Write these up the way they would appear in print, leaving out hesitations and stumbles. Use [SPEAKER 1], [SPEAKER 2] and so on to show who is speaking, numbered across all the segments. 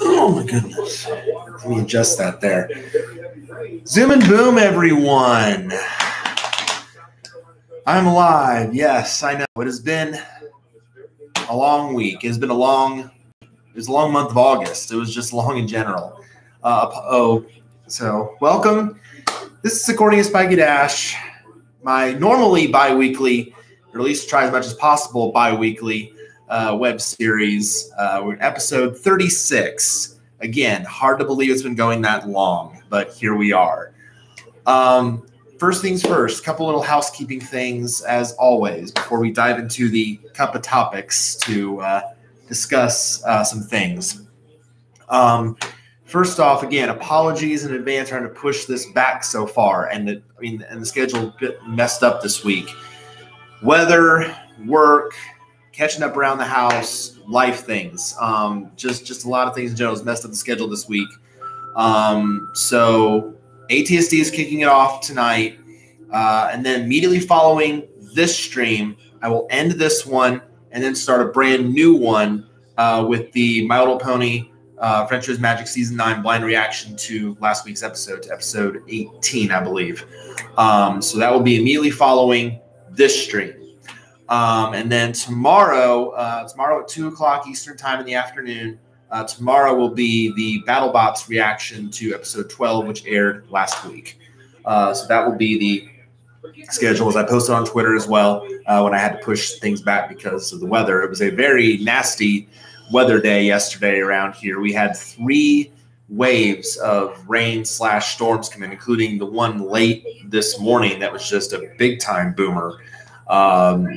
[SPEAKER 1] Oh my goodness. Let me adjust that there. Zoom and boom, everyone. I'm live. Yes, I know. It has been a long week. It was a long month of August. It was just long in general. So welcome. This is According to Spiky Dash, my normally bi-weekly, or at least try as much as possible bi-weekly web series. We're in episode 36. Again, hard to believe it's been going that long, but here we are. First things first, a couple little housekeeping things as always before we dive into the cup of topics to discuss some things. First off, again, apologies in advance trying to push this back so far, and the schedule bit messed up this week. Weather, work, catching up around the house, life things. Just a lot of things in general has messed up the schedule this week. So ATSD is kicking it off tonight, and then immediately following this stream, I will end this one and then start a brand new one with the My Little Pony French Rose Magic Season 9 blind reaction to last week's episode, to episode 18, I believe. So that will be immediately following this stream. And then tomorrow at 2 o'clock Eastern time in the afternoon, tomorrow will be the BattleBots reaction to episode 12, which aired last week. So that will be the schedule, as I posted on Twitter as well when I had to push things back because of the weather. It was a very nasty weather day yesterday around here. We had 3 waves of rain/storms come in, including the one late this morning that was just a big time boomer.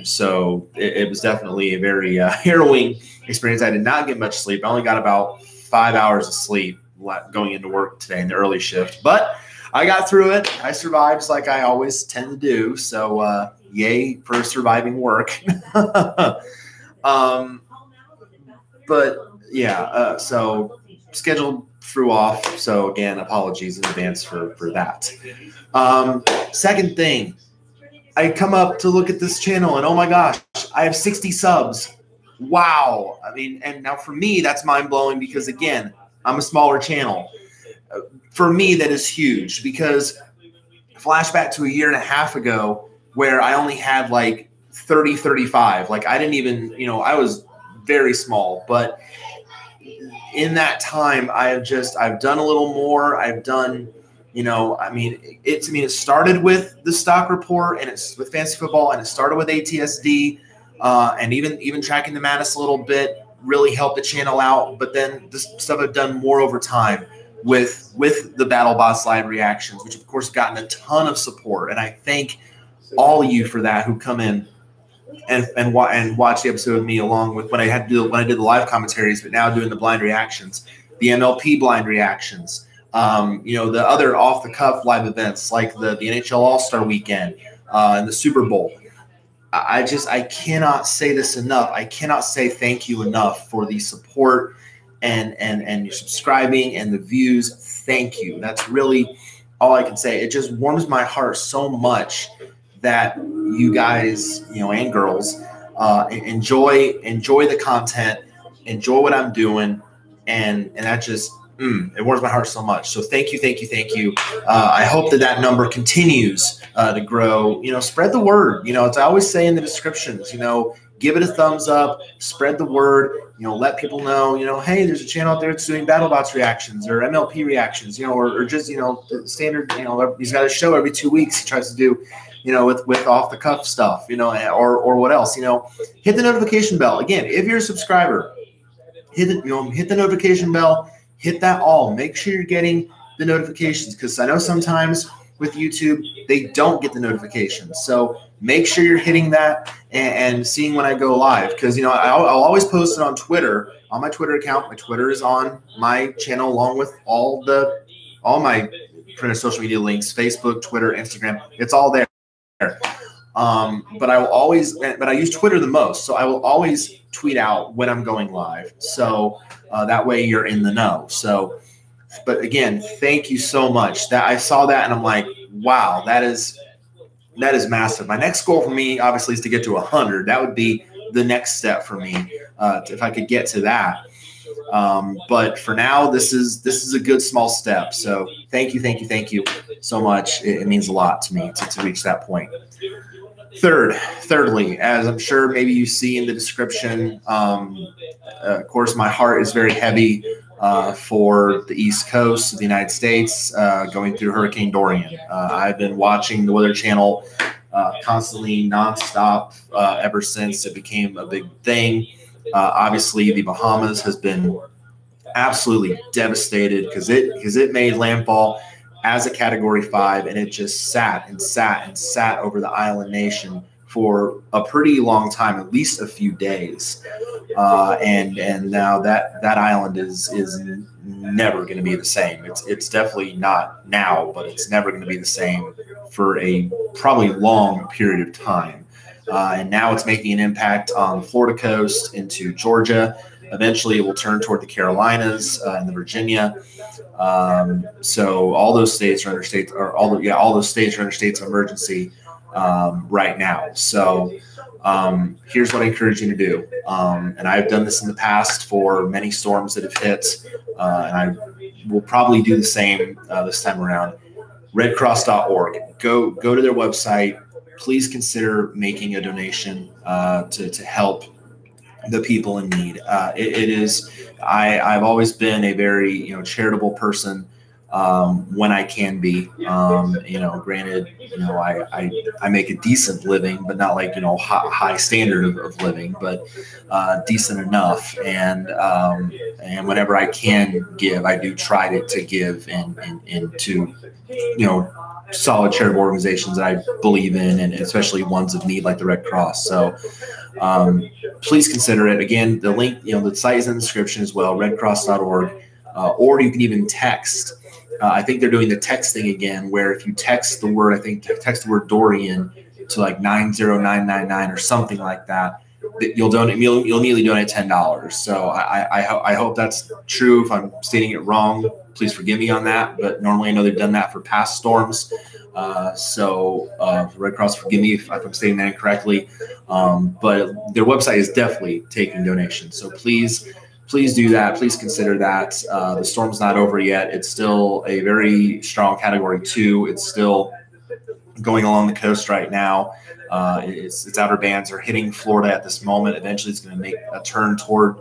[SPEAKER 1] So it was definitely a very harrowing experience. I did not get much sleep. I only got about 5 hours of sleep going into work today in the early shift, but I got through it. I survived, just like I always tend to do. So yay for surviving work. But yeah, so schedule threw off. So again, apologies in advance for that. Second thing, I come up to look at this channel and oh my gosh, I have 60 subs. Wow. I mean, and now for me, that's mind blowing because again, I'm a smaller channel. For me, that is huge because flashback to a year and a half ago where I only had like 30, 35. Like I didn't even, I was very small, but in that time I've done a little more. I've done, it started with the stock report and it's with fantasy football and it started with ATSD and even tracking the madness a little bit really helped the channel out. But then this stuff I've done more over time with the BattleBots live reactions, which of course gotten a ton of support. And I thank all of you for that who come in and watch the episode with me along with when I did the live commentaries, but now doing the blind reactions, the MLP blind reactions, the other off the cuff live events like the NHL All-Star Weekend and the Super Bowl. I cannot say this enough. I cannot say thank you enough for the support and your subscribing and the views. Thank you. That's really all I can say. It just warms my heart so much that you guys, and girls, enjoy the content, enjoy what I'm doing, and that just it warms my heart so much. So thank you. I hope that number continues to grow. Spread the word. It's I always say in the descriptions. Give it a thumbs up. Spread the word. Let people know. Hey, there's a channel out there that's doing BattleBots reactions or MLP reactions. Or just the standard. He's got a show every 2 weeks. He tries to do. With off the cuff stuff, or what else, hit the notification bell. Again, if you're a subscriber, hit the notification bell, hit that all. Make sure you're getting the notifications because I know sometimes with YouTube, they don't get the notifications. So make sure you're hitting that and seeing when I go live because, I'll always post it on Twitter, on my Twitter account. My Twitter is on my channel along with all my printed social media links, Facebook, Twitter, Instagram. It's all there. But I use Twitter the most, so I will always tweet out when I'm going live. So that way you're in the know. So, but again, thank you so much. That I saw that and I'm like, wow, that is massive. My next goal for me, obviously, is to get to 100. That would be the next step for me if I could get to that. But for now, this is a good small step. So thank you so much. It means a lot to me to reach that point. Thirdly, as I'm sure maybe you see in the description, of course, my heart is very heavy for the East Coast of the United States going through Hurricane Dorian. I've been watching the Weather Channel constantly, nonstop, ever since it became a big thing. Obviously, the Bahamas has been absolutely devastated because it made landfall as a Category 5, and it just sat over the island nation for a pretty long time, at least a few days. And now that island is never going to be the same. It's definitely not now, but it's never going to be the same for a probably long period of time. And now it's making an impact on the Florida coast into Georgia. Eventually, it will turn toward the Carolinas and the Virginia. So all those states are under all those states are under states of emergency right now. So here's what I encourage you to do. And I've done this in the past for many storms that have hit, and I will probably do the same this time around. Redcross.org. Go to their website. Please consider making a donation to help the people in need. It is. I've always been a very charitable person when I can be. Granted, I make a decent living, but not like high standard of living, but decent enough. And whenever I can give, I do try to give into solid charitable organizations that I believe in, and especially ones of need like the Red Cross. So please consider it. Again, the link, the site is in the description as well, redcross.org, or you can even text. I think they're doing the text thing again, where if you text the word, text the word Dorian to like 90999 or something like that, you'll immediately donate $10. So I hope that's true. If I'm stating it wrong, please forgive me on that. But normally I know they've done that for past storms. So Red Cross, forgive me if I'm stating that incorrectly. But their website is definitely taking donations. So please do that. Please consider that. The storm's not over yet. It's still a very strong Category 2. It's still going along the coast right now. Its outer bands are hitting Florida at this moment. Eventually, it's going to make a turn toward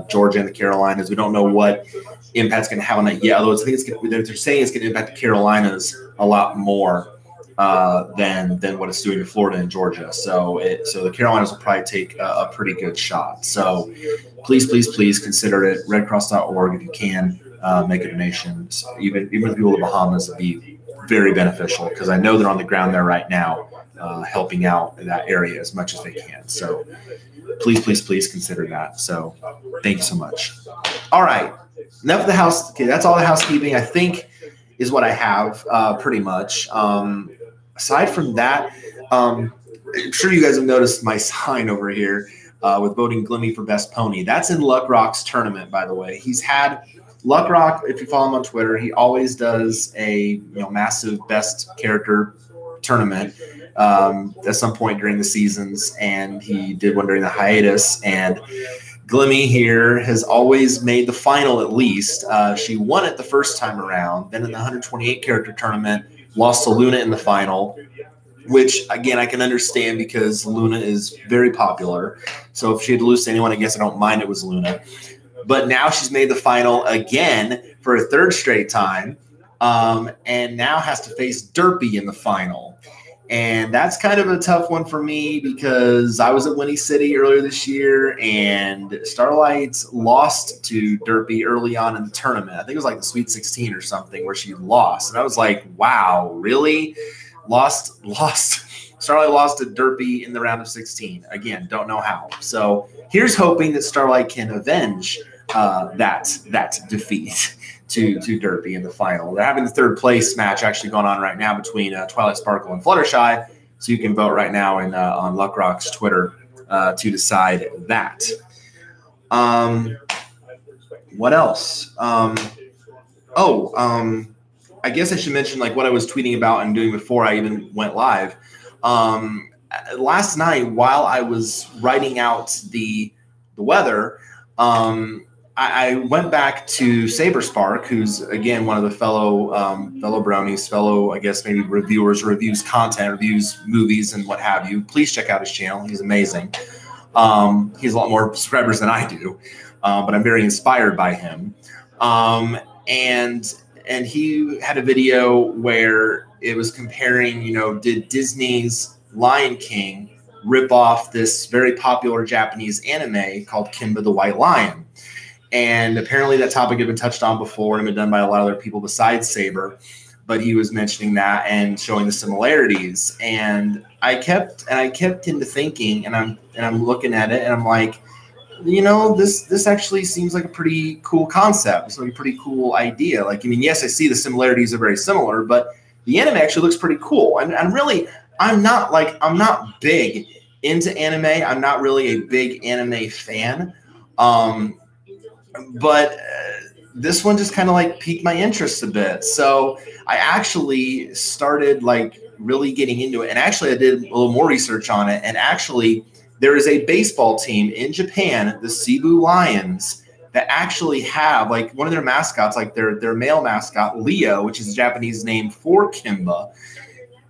[SPEAKER 1] Georgia and the Carolinas. We don't know what impact it's going to have on that yet. Although they're saying it's going to impact the Carolinas a lot more than what it's doing to Florida and Georgia. So the Carolinas will probably take a pretty good shot. So please consider it. Redcross.org, if you can, make a donation. So even the people of the Bahamas, would be very beneficial, because I know they're on the ground there right now, helping out in that area as much as they can. So please consider that. So thank you so much. All right, enough of the house. Okay, that's all the housekeeping, I think, is what I have pretty much. Aside from that, I'm sure you guys have noticed my sign over here with voting Glimmy for best pony. That's in Luck Rock's tournament, by the way. He's had Luck Rock, if you follow him on Twitter, he always does a massive best character tournament at some point during the seasons, and he did one during the hiatus. And Glimmy here has always made the final at least. She won it the first time around. Then in the 128 character tournament, lost to Luna in the final, which, again, I can understand because Luna is very popular. So if she had to lose to anyone, I guess I don't mind it was Luna. But now she's made the final again for a third straight time, and now has to face Derpy in the final. And that's kind of a tough one for me because I was at Winnie City earlier this year, and Starlight lost to Derpy early on in the tournament. I think it was like the Sweet 16 or something where she lost. And I was like, wow, really? Starlight lost to Derpy in the round of 16. Again, don't know how. So here's hoping that Starlight can avenge that defeat to Derpy in the final. They're having the third place match actually going on right now between Twilight Sparkle and Fluttershy. So you can vote right now on Luck Rock's Twitter to decide that. What else? I guess I should mention like what I was tweeting about and doing before I even went live. Last night, while I was writing out the weather, I went back to Saberspark, who's again one of the fellow bronies, fellow, I guess maybe reviewers, reviews content, reviews movies and what have you. Please check out his channel. He's amazing. He has a lot more subscribers than I do, but I'm very inspired by him. And he had a video where it was comparing, did Disney's Lion King rip off this very popular Japanese anime called Kimba the White Lion? And apparently that topic had been touched on before and been done by a lot of other people besides Saber, but he was mentioning that and showing the similarities. And I kept into thinking, and I'm looking at it and I'm like, this actually seems like a pretty cool concept. It's like a pretty cool idea. Like, I mean, yes, I see the similarities are very similar, but the anime actually looks pretty cool. And really, I'm not big into anime. I'm not really a big anime fan. But this one just kind of like piqued my interest a bit. So I actually started like really getting into it. And actually I did a little more research on it. And actually there is a baseball team in Japan, the Cebu Lions, that actually have like one of their mascots, like their male mascot, Leo, which is the Japanese name for Kimba,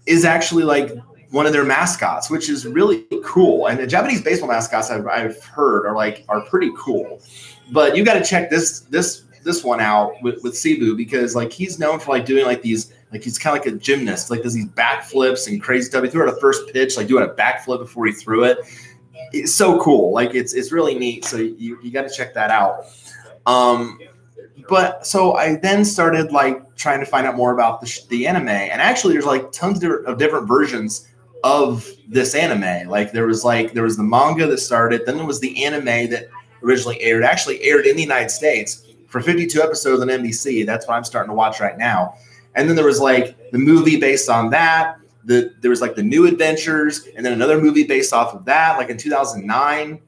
[SPEAKER 1] is actually like one of their mascots, which is really cool. And the Japanese baseball mascots I've heard are pretty cool. But you got to check this one out with Cebu, because like he's known for like doing like these, like he's kind of like a gymnast, like does these backflips and crazy stuff. He threw out a first pitch, like doing a backflip before he threw it. It's so cool. Like it's really neat. So you got to check that out. But so I then started like trying to find out more about the anime, and actually there's like tons of different versions of this anime. Like there was the manga that started, then there was the anime that originally aired in the United States for 52 episodes on NBC. That's what I'm starting to watch right now. And then there was like the movie based on that. There was like the New Adventures, and then another movie based off of that, like in 2009.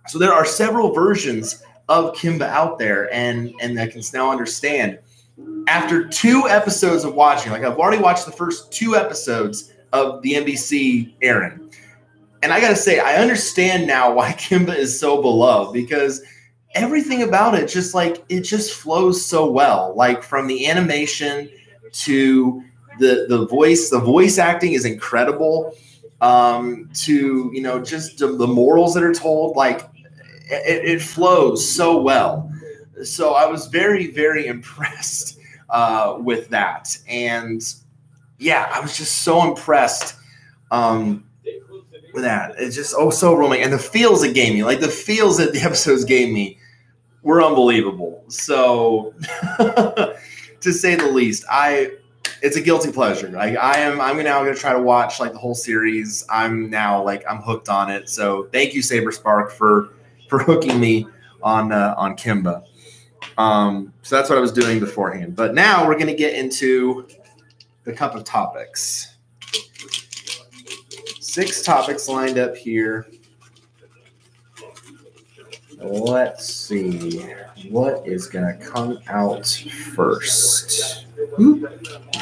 [SPEAKER 1] So there are several versions of Kimba out there, and I can now understand. After 2 episodes of watching, like I've already watched the first 2 episodes of the NBC airing. And I got to say, I understand now why Kimba is so beloved, because everything about it just flows so well. Like from the animation to the voice acting is incredible. To, just the morals that are told, like it flows so well. So I was very, very impressed with that. And yeah, I was just so impressed with that. It's just so romantic, and the feels it gave me, like the feels that the episodes gave me, were unbelievable. So, to say the least, it's a guilty pleasure. Like I'm now going to try to watch like the whole series. I'm hooked on it. So thank you, Saberspark, for hooking me on Kimba. So that's what I was doing beforehand. But now we're going to get into the cup of topics. 6 topics lined up here. Let's see what is going to come out first. I'm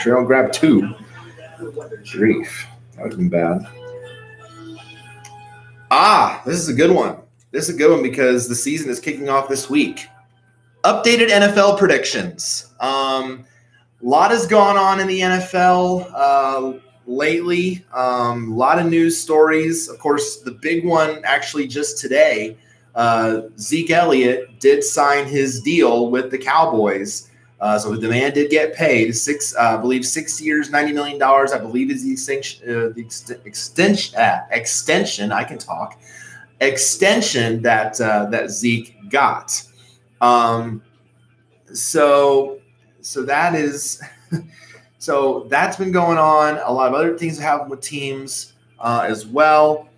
[SPEAKER 1] sure I'll grab 2. Grief. That would have been bad. This is a good one. This is a good one because the season is kicking off this week. Updated NFL predictions. A lot has gone on in the NFL lately. A lot of news stories. Of course, the big one actually just today, Zeke Elliott did sign his deal with the Cowboys. So the man did get paid. 6 years, $90 million, I believe is the extension. I can talk. Extension that Zeke got. So that is so that's been going on. A lot of other things happen with teams as well.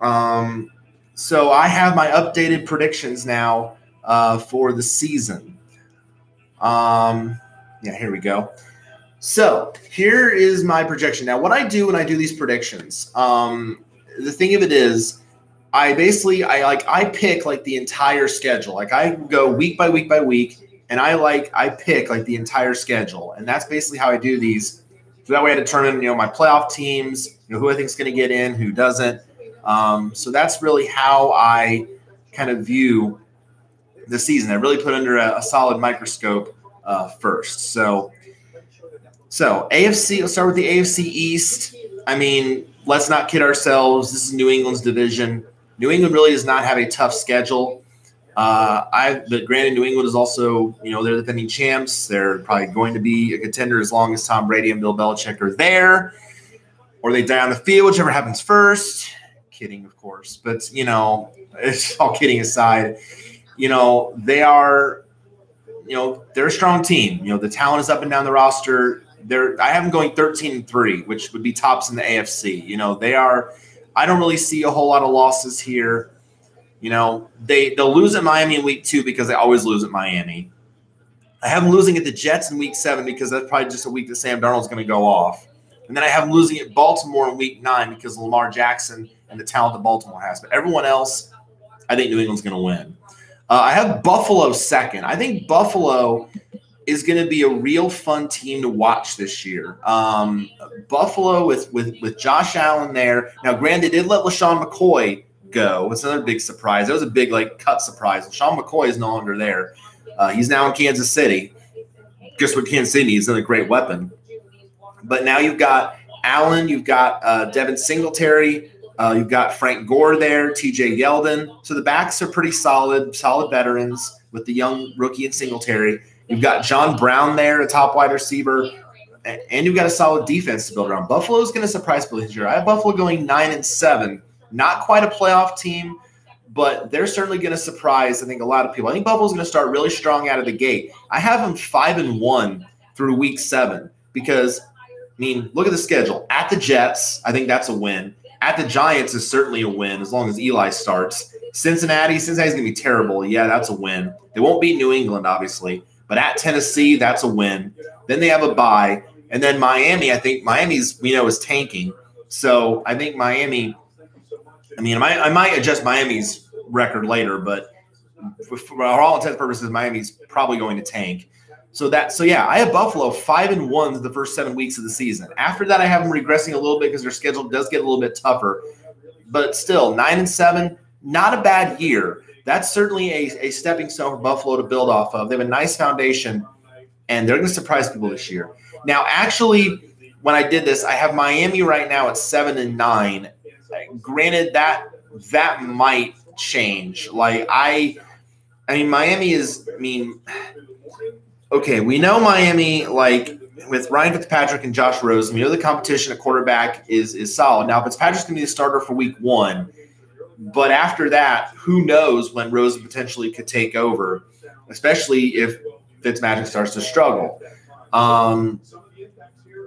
[SPEAKER 1] So I have my updated predictions now for the season. Here we go. So here is my projection. Now, what I do when I do these predictions, the thing of it is, I pick like the entire schedule. Like I go week by week by week, and I pick like the entire schedule, and that's basically how I do these. So that way I determine, my playoff teams, who I think is going to get in, who doesn't. So that's really how I kind of view the season. I really put under a solid microscope first. So AFC, let's start with the AFC East. I mean, let's not kid ourselves. This is New England's division. New England really does not have a tough schedule. But granted, New England is also, they're the defending champs. They're probably going to be a contender as long as Tom Brady and Bill Belichick are there, or they die on the field, whichever happens first. Kidding, of course. But, it's all kidding aside. They are, they're a strong team. The talent is up and down the roster. I have them going 13-3, which would be tops in the AFC. They are. I don't really see a whole lot of losses here. They'll lose at Miami in week 2 because they always lose at Miami. I have them losing at the Jets in week 7 because that's probably just a week that Sam Darnold's going to go off. And then I have them losing at Baltimore in week 9 because of Lamar Jackson and the talent that Baltimore has. But everyone else, I think New England's going to win. I have Buffalo second. I think Buffalo is going to be a real fun team to watch this year. Buffalo with Josh Allen there. Now, granted, they did let LaShawn McCoy go. It's another big surprise. That was a big cut surprise. LaShawn McCoy is no longer there. He's now in Kansas City. Guess what Kansas City needs? Another great weapon. But now you've got Allen. You've got Devin Singletary. You've got Frank Gore there, TJ Yeldon. So the backs are pretty solid veterans with the young rookie and Singletary. You've got John Brown there, a top wide receiver, and you've got a solid defense to build around. Buffalo is going to surprise people this year. I have Buffalo going 9-7. Not quite a playoff team, but they're certainly going to surprise, I think, a lot of people. I think Buffalo's going to start really strong out of the gate. I have them 5-1 through week 7 because, look at the schedule. At the Jets, I think that's a win. At the Giants is certainly a win as long as Eli starts. Cincinnati's going to be terrible. Yeah, that's a win. They won't beat New England, obviously. But at Tennessee, that's a win. Then they have a bye. And then Miami, I think Miami's, is tanking. So I think Miami, I might adjust Miami's record later, but for all intents and purposes, Miami's probably going to tank. So yeah, I have Buffalo 5-1 through the first 7 weeks of the season. After that, I have them regressing a little bit because their schedule does get a little bit tougher. But still, 9-7, not a bad year. That's certainly a stepping stone for Buffalo to build off of. They have a nice foundation, and they're going to surprise people this year. Now, actually, when I did this, I have Miami right now at 7-9. Granted, that might change. Miami is. Okay, we know Miami, with Ryan Fitzpatrick and Josh Rosen, we know the competition at quarterback is solid. Now, Fitzpatrick's going to be the starter for week 1. But after that, who knows when Rosen potentially could take over, especially if Fitzmagic starts to struggle. Right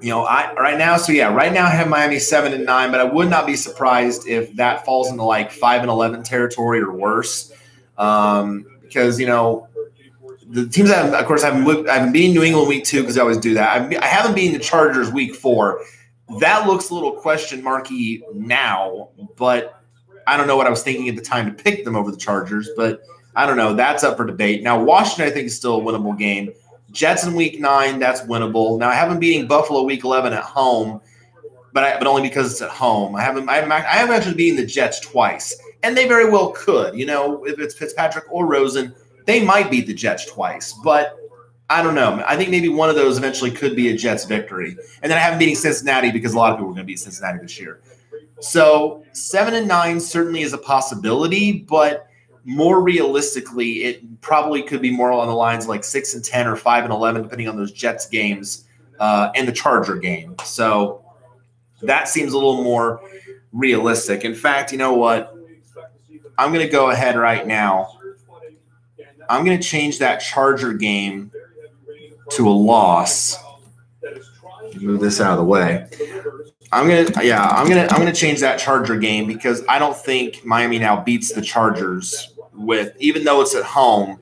[SPEAKER 1] now I have Miami 7-9, but I would not be surprised if that falls into 5-11 territory or worse. Because the teams of course, I've been beating New England week 2 because I always do that. I haven't beaten the Chargers week 4. That looks a little question marky now, but I don't know what I was thinking at the time to pick them over the Chargers, but I don't know. That's up for debate. Now, Washington, I think, is still a winnable game. Jets in week 9, that's winnable. Now, I have them beating Buffalo week 11 at home, but only because it's at home. I have actually beaten the Jets twice, and they very well could. If it's Fitzpatrick or Rosen, they might beat the Jets twice, but I don't know. I think maybe one of those eventually could be a Jets victory. And then I have them beating Cincinnati because a lot of people are going to beat Cincinnati this year. So 7-9 certainly is a possibility, but more realistically, it probably could be more along the lines of 6-10 or 5-11, depending on those Jets games and the Charger game. So that seems a little more realistic. In fact, you know what? I'm going to go ahead right now. I'm going to change that Charger game to a loss. Move this out of the way. I'm gonna change that Charger game because I don't think Miami now beats the Chargers even though it's at home.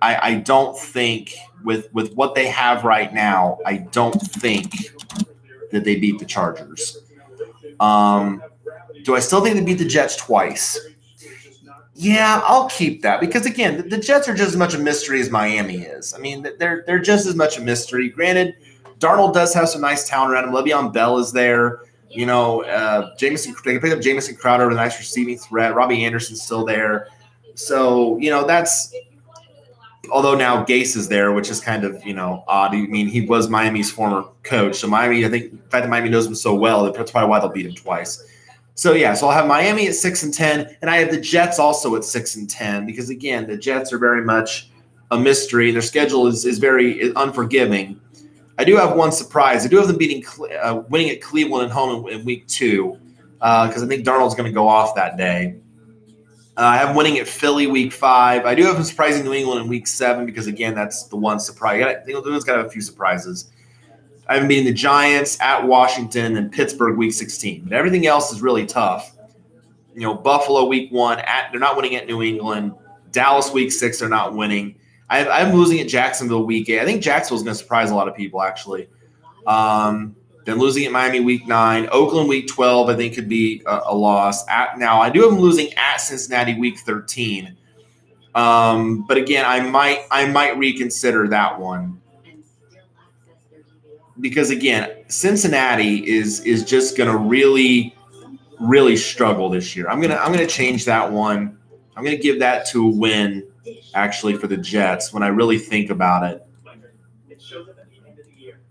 [SPEAKER 1] I don't think with what they have right now, I don't think that they beat the Chargers. Do I still think they beat the Jets twice? Yeah, I'll keep that because again, the Jets are just as much a mystery as Miami is. They're just as much a mystery. Granted, Darnold does have some nice talent around him. Le'Veon Bell is there. They can pick up Jamison Crowder with a nice receiving threat. Robbie Anderson's still there. So, Although now Gase is there, which is kind of, odd. I mean, he was Miami's former coach. So Miami, I think the fact that Miami knows him so well, that's probably why they'll beat him twice. So, yeah, so I'll have Miami at 6-10, and I have the Jets also at 6-10 because, again, the Jets are very much a mystery. Their schedule is very unforgiving. I do have one surprise. I do have them winning at Cleveland at home in week 2 because I think Darnold's going to go off that day. I have them winning at Philly week 5. I do have them surprising New England in week 7 because, again, that's the one surprise. I think New England's got to have a few surprises. I have them beating the Giants at Washington and Pittsburgh week 16. But everything else is really tough. Buffalo week 1, they're not winning at New England. Dallas week 6, they're not winning. I'm losing at Jacksonville week 8. I think Jacksonville's going to surprise a lot of people, actually. Then losing at Miami week 9. Oakland week 12, I think, could be a loss. Now, I do have them losing at Cincinnati week 13. But, again, I might reconsider that one. Because, again, Cincinnati is just going to really, really struggle this year. I'm gonna change that one. I'm going to give that to a win, actually, for the Jets when I really think about it.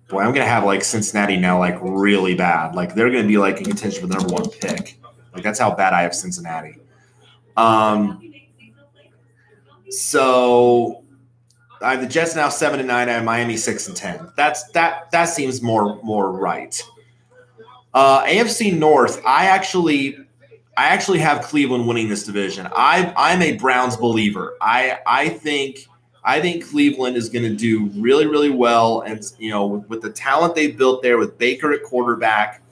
[SPEAKER 1] Boy, I'm going to have, Cincinnati now, really bad. They're going to be, in contention for the number 1 pick. That's how bad I have Cincinnati. So I have the Jets now 7-9. I have Miami 6-10. That seems more right. AFC North, I actually have Cleveland winning this division. I'm a Browns believer. I think Cleveland is going to do really, really well. And, with the talent they built there with Baker at quarterback,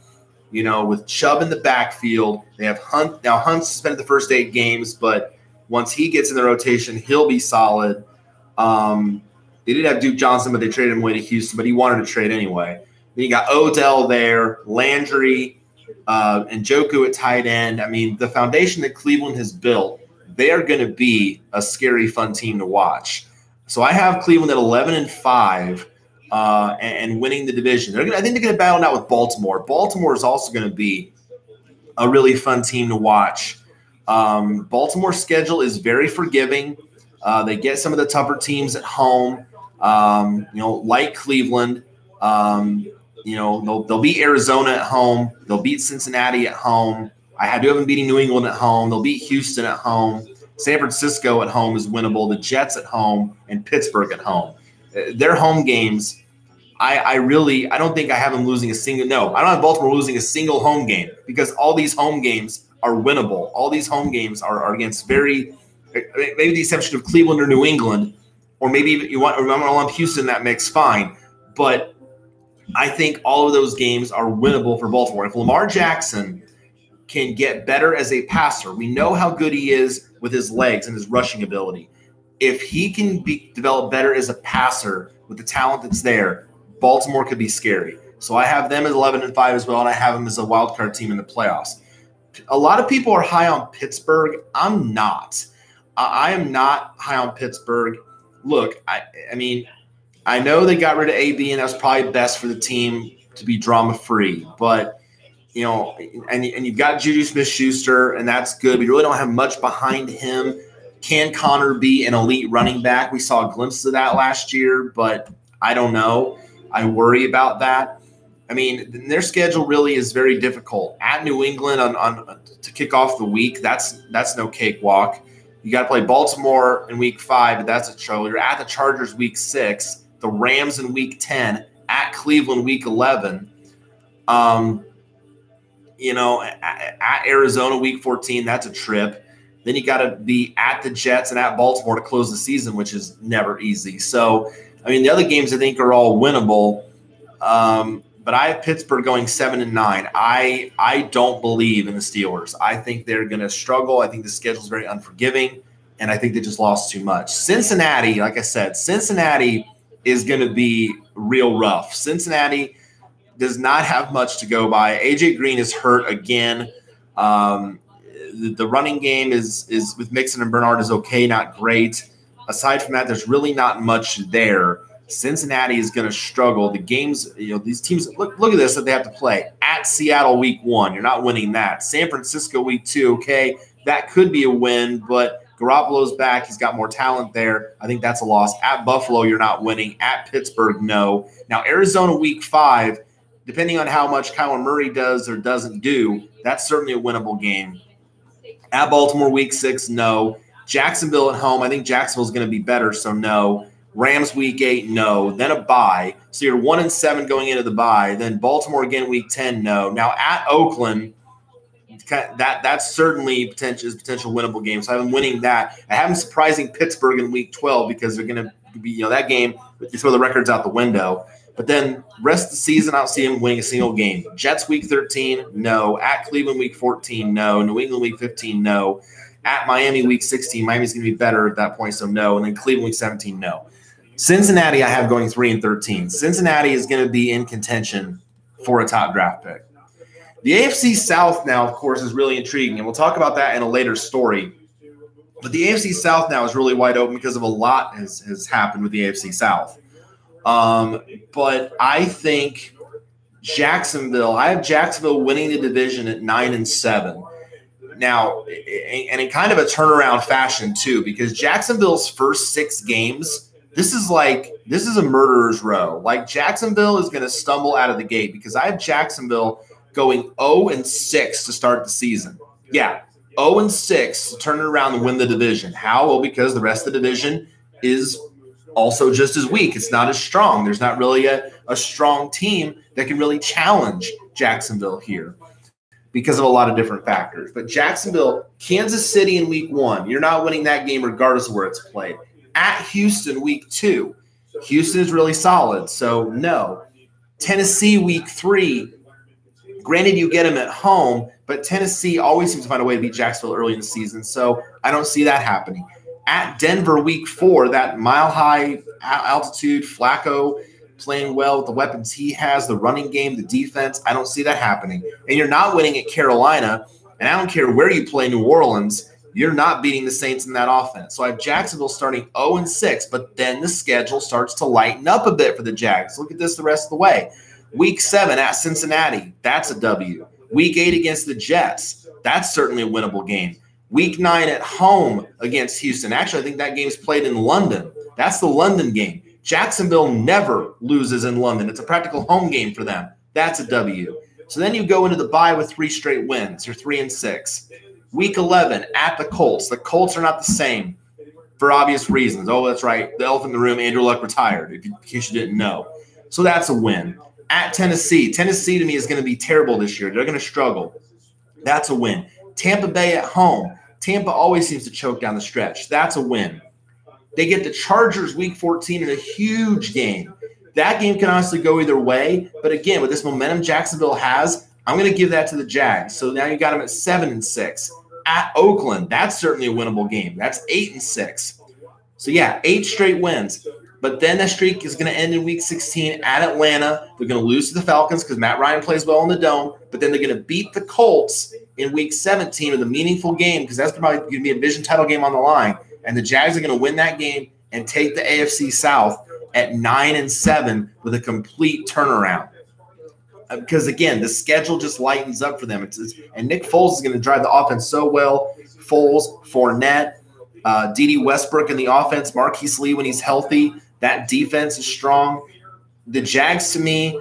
[SPEAKER 1] with Chubb in the backfield, they have Hunt. Now, Hunt's suspended the first 8 games, but once he gets in the rotation, he'll be solid. They did have Duke Johnson, but they traded him away to Houston, but he wanted to trade anyway. Then you got Odell there, Landry, and Njoku at tight end. I mean, the foundation that Cleveland has built, they are going to be a scary, fun team to watch. So I have Cleveland at 11-5 and winning the division. I think they're going to battle out with Baltimore. Baltimore is also going to be a really fun team to watch. Baltimore's schedule is very forgiving. They get some of the tougher teams at home, like Cleveland. They'll beat Arizona at home. They'll beat Cincinnati at home. I do have them beating New England at home. They'll beat Houston at home. San Francisco at home is winnable. The Jets at home and Pittsburgh at home. Their home games, I don't think I have them losing a single – no, I don't have Baltimore losing a single home game because all these home games are winnable. All these home games are against maybe the exception of Cleveland or New England, or maybe you want to lump Houston in that mix, fine. But I think all of those games are winnable for Baltimore. If Lamar Jackson can get better as a passer, we know how good he is with his legs and his rushing ability. If he can develop better as a passer with the talent that's there, Baltimore could be scary. So I have them as 11-5 as well, and I have them as a wild card team in the playoffs. A lot of people are high on Pittsburgh. I'm not. I am not high on Pittsburgh. Look, I mean, I know they got rid of AB, and that was probably best for the team to be drama-free. But, and you've got Juju Smith-Schuster, and that's good. But you really don't have much behind him. Can Connor be an elite running back? We saw glimpses of that last year, but I don't know. I worry about that. I mean, their schedule really is very difficult. At New England to kick off the week, that's no cakewalk. You got to play Baltimore in week 5, but that's a trouble. You're at the Chargers week 6, the Rams in week 10, at Cleveland week 11. At Arizona week 14, that's a trip. Then you got to be at the Jets and at Baltimore to close the season, which is never easy. So, I mean, the other games I think are all winnable. But I have Pittsburgh going 7-9. I don't believe in the Steelers. I think they're going to struggle. I think the schedule is very unforgiving, and I think they just lost too much. Cincinnati, like I said, Cincinnati is going to be real rough. Cincinnati does not have much to go by. AJ Green is hurt again. The running game is with Mixon and Bernard is okay, not great. Aside from that, there's really not much there. Cincinnati is going to struggle. The games, these teams, look at this that they have to play. At Seattle week 1, you're not winning that. San Francisco week 2, okay, that could be a win, but Garoppolo's back. He's got more talent there. I think that's a loss. At Buffalo, you're not winning. At Pittsburgh, no. Now, Arizona week 5, depending on how much Kyler Murray does or doesn't do, that's certainly a winnable game. At Baltimore week 6, no. Jacksonville at home, I think Jacksonville's going to be better, so no. Rams week 8, no. Then a bye. So you're 1-7 going into the bye. Then Baltimore again week 10, no. Now at Oakland, that's certainly potential winnable game. So I'm winning that. I have them surprising Pittsburgh in week 12 because they're going to be, that game, you throw the records out the window. But then rest of the season, I don't see them winning a single game. Jets week 13, no. At Cleveland week 14, no. New England week 15, no. At Miami week 16, Miami's going to be better at that point, so no. And then Cleveland week 17, no. Cincinnati I have going 3-13. Cincinnati is going to be in contention for a top draft pick. The AFC South now, of course, is really intriguing, and we'll talk about that in a later story. But the AFC South now is really wide open because of a lot has happened with the AFC South. But I think I have Jacksonville winning the division at 9-7. Now, and in kind of a turnaround fashion too, because Jacksonville's first 6 games, this is a murderer's row. Like Jacksonville is going to stumble out of the gate because I have Jacksonville going 0-6 to start the season. Yeah, 0-6 to turn it around and win the division. How? Well, because the rest of the division is also just as weak. It's not as strong. There's not really a strong team that can really challenge Jacksonville here because of a lot of different factors. But Jacksonville, Kansas City in week 1, you're not winning that game regardless of where it's played. At Houston week 2, Houston is really solid, so no. Tennessee week 3, granted you get them at home, but Tennessee always seems to find a way to beat Jacksonville early in the season, so I don't see that happening. At Denver week 4, that mile-high altitude, Flacco playing well with the weapons he has, the running game, the defense, I don't see that happening. And you're not winning at Carolina, and I don't care where you play New Orleans, you're not beating the Saints in that offense. So I have Jacksonville starting 0-6, but then the schedule starts to lighten up a bit for the Jags. Look at this the rest of the way. Week 7 at Cincinnati, that's a W. Week 8 against the Jets, that's certainly a winnable game. Week 9 at home against Houston. Actually, I think that game's played in London. That's the London game. Jacksonville never loses in London. It's a practical home game for them. That's a W. So then you go into the bye with 3 straight wins. You're 3-6. Week 11 at the Colts. The Colts are not the same for obvious reasons. Oh, that's right. The elephant in the room, Andrew Luck retired, in case you didn't know. So that's a win. At Tennessee. Tennessee to me is going to be terrible this year. They're going to struggle. That's a win. Tampa Bay at home. Tampa always seems to choke down the stretch. That's a win. They get the Chargers week 14 in a huge game. That game can honestly go either way. But again, with this momentum Jacksonville has, I'm going to give that to the Jags. So now you got them at 7-6. At Oakland, that's certainly a winnable game. That's 8-6. So yeah, 8 straight wins. But then that streak is going to end in week 16 at Atlanta. They're going to lose to the Falcons because Matt Ryan plays well in the Dome. But then they're going to beat the Colts in week 17 with a meaningful game because that's probably going to be a division title game on the line. And the Jags are going to win that game and take the AFC South at 9-7 with a complete turnaround. Because, again, the schedule just lightens up for them. And Nick Foles is going to drive the offense so well. Foles, Fournette, D.D. Westbrook in the offense, Marquise Lee when he's healthy. That defense is strong. The Jags, to me,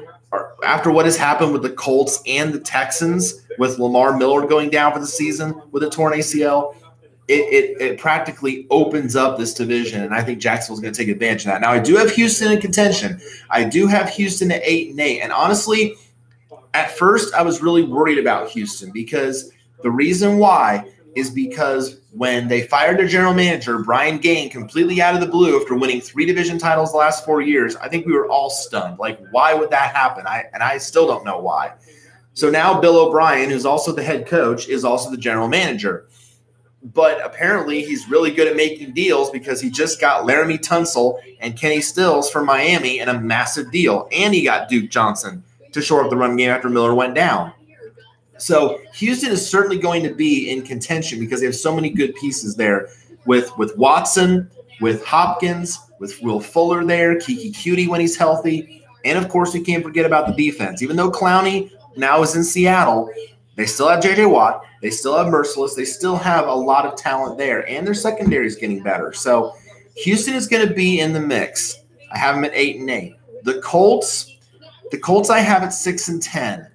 [SPEAKER 1] after what has happened with the Colts and the Texans, with Lamar Miller going down for the season with a torn ACL, it practically opens up this division, and I think Jacksonville's going to take advantage of that. Now, I do have Houston in contention. I do have Houston at 8-8, and honestly, at first I was really worried about Houston because the reason why is because when they fired their general manager, Brian Gaine, completely out of the blue after winning 3 division titles the last 4 years, I think we were all stunned. Like, why would that happen? I still don't know why. So now Bill O'Brien, who's also the head coach, is also the general manager. But apparently he's really good at making deals because he just got Laramie Tunsil and Kenny Stills from Miami in a massive deal. And he got Duke Johnson to shore up the run game after Miller went down. So Houston is certainly going to be in contention because they have so many good pieces there with Watson, with Hopkins, with Will Fuller there, Kiki Cutie when he's healthy. And, of course, we can't forget about the defense. Even though Clowney now is in Seattle, They still have J.J. Watt. They still have Merciless. They still have a lot of talent there, and their secondary is getting better. So Houston is going to be in the mix. I have them at 8-8. The Colts I have at 6-10.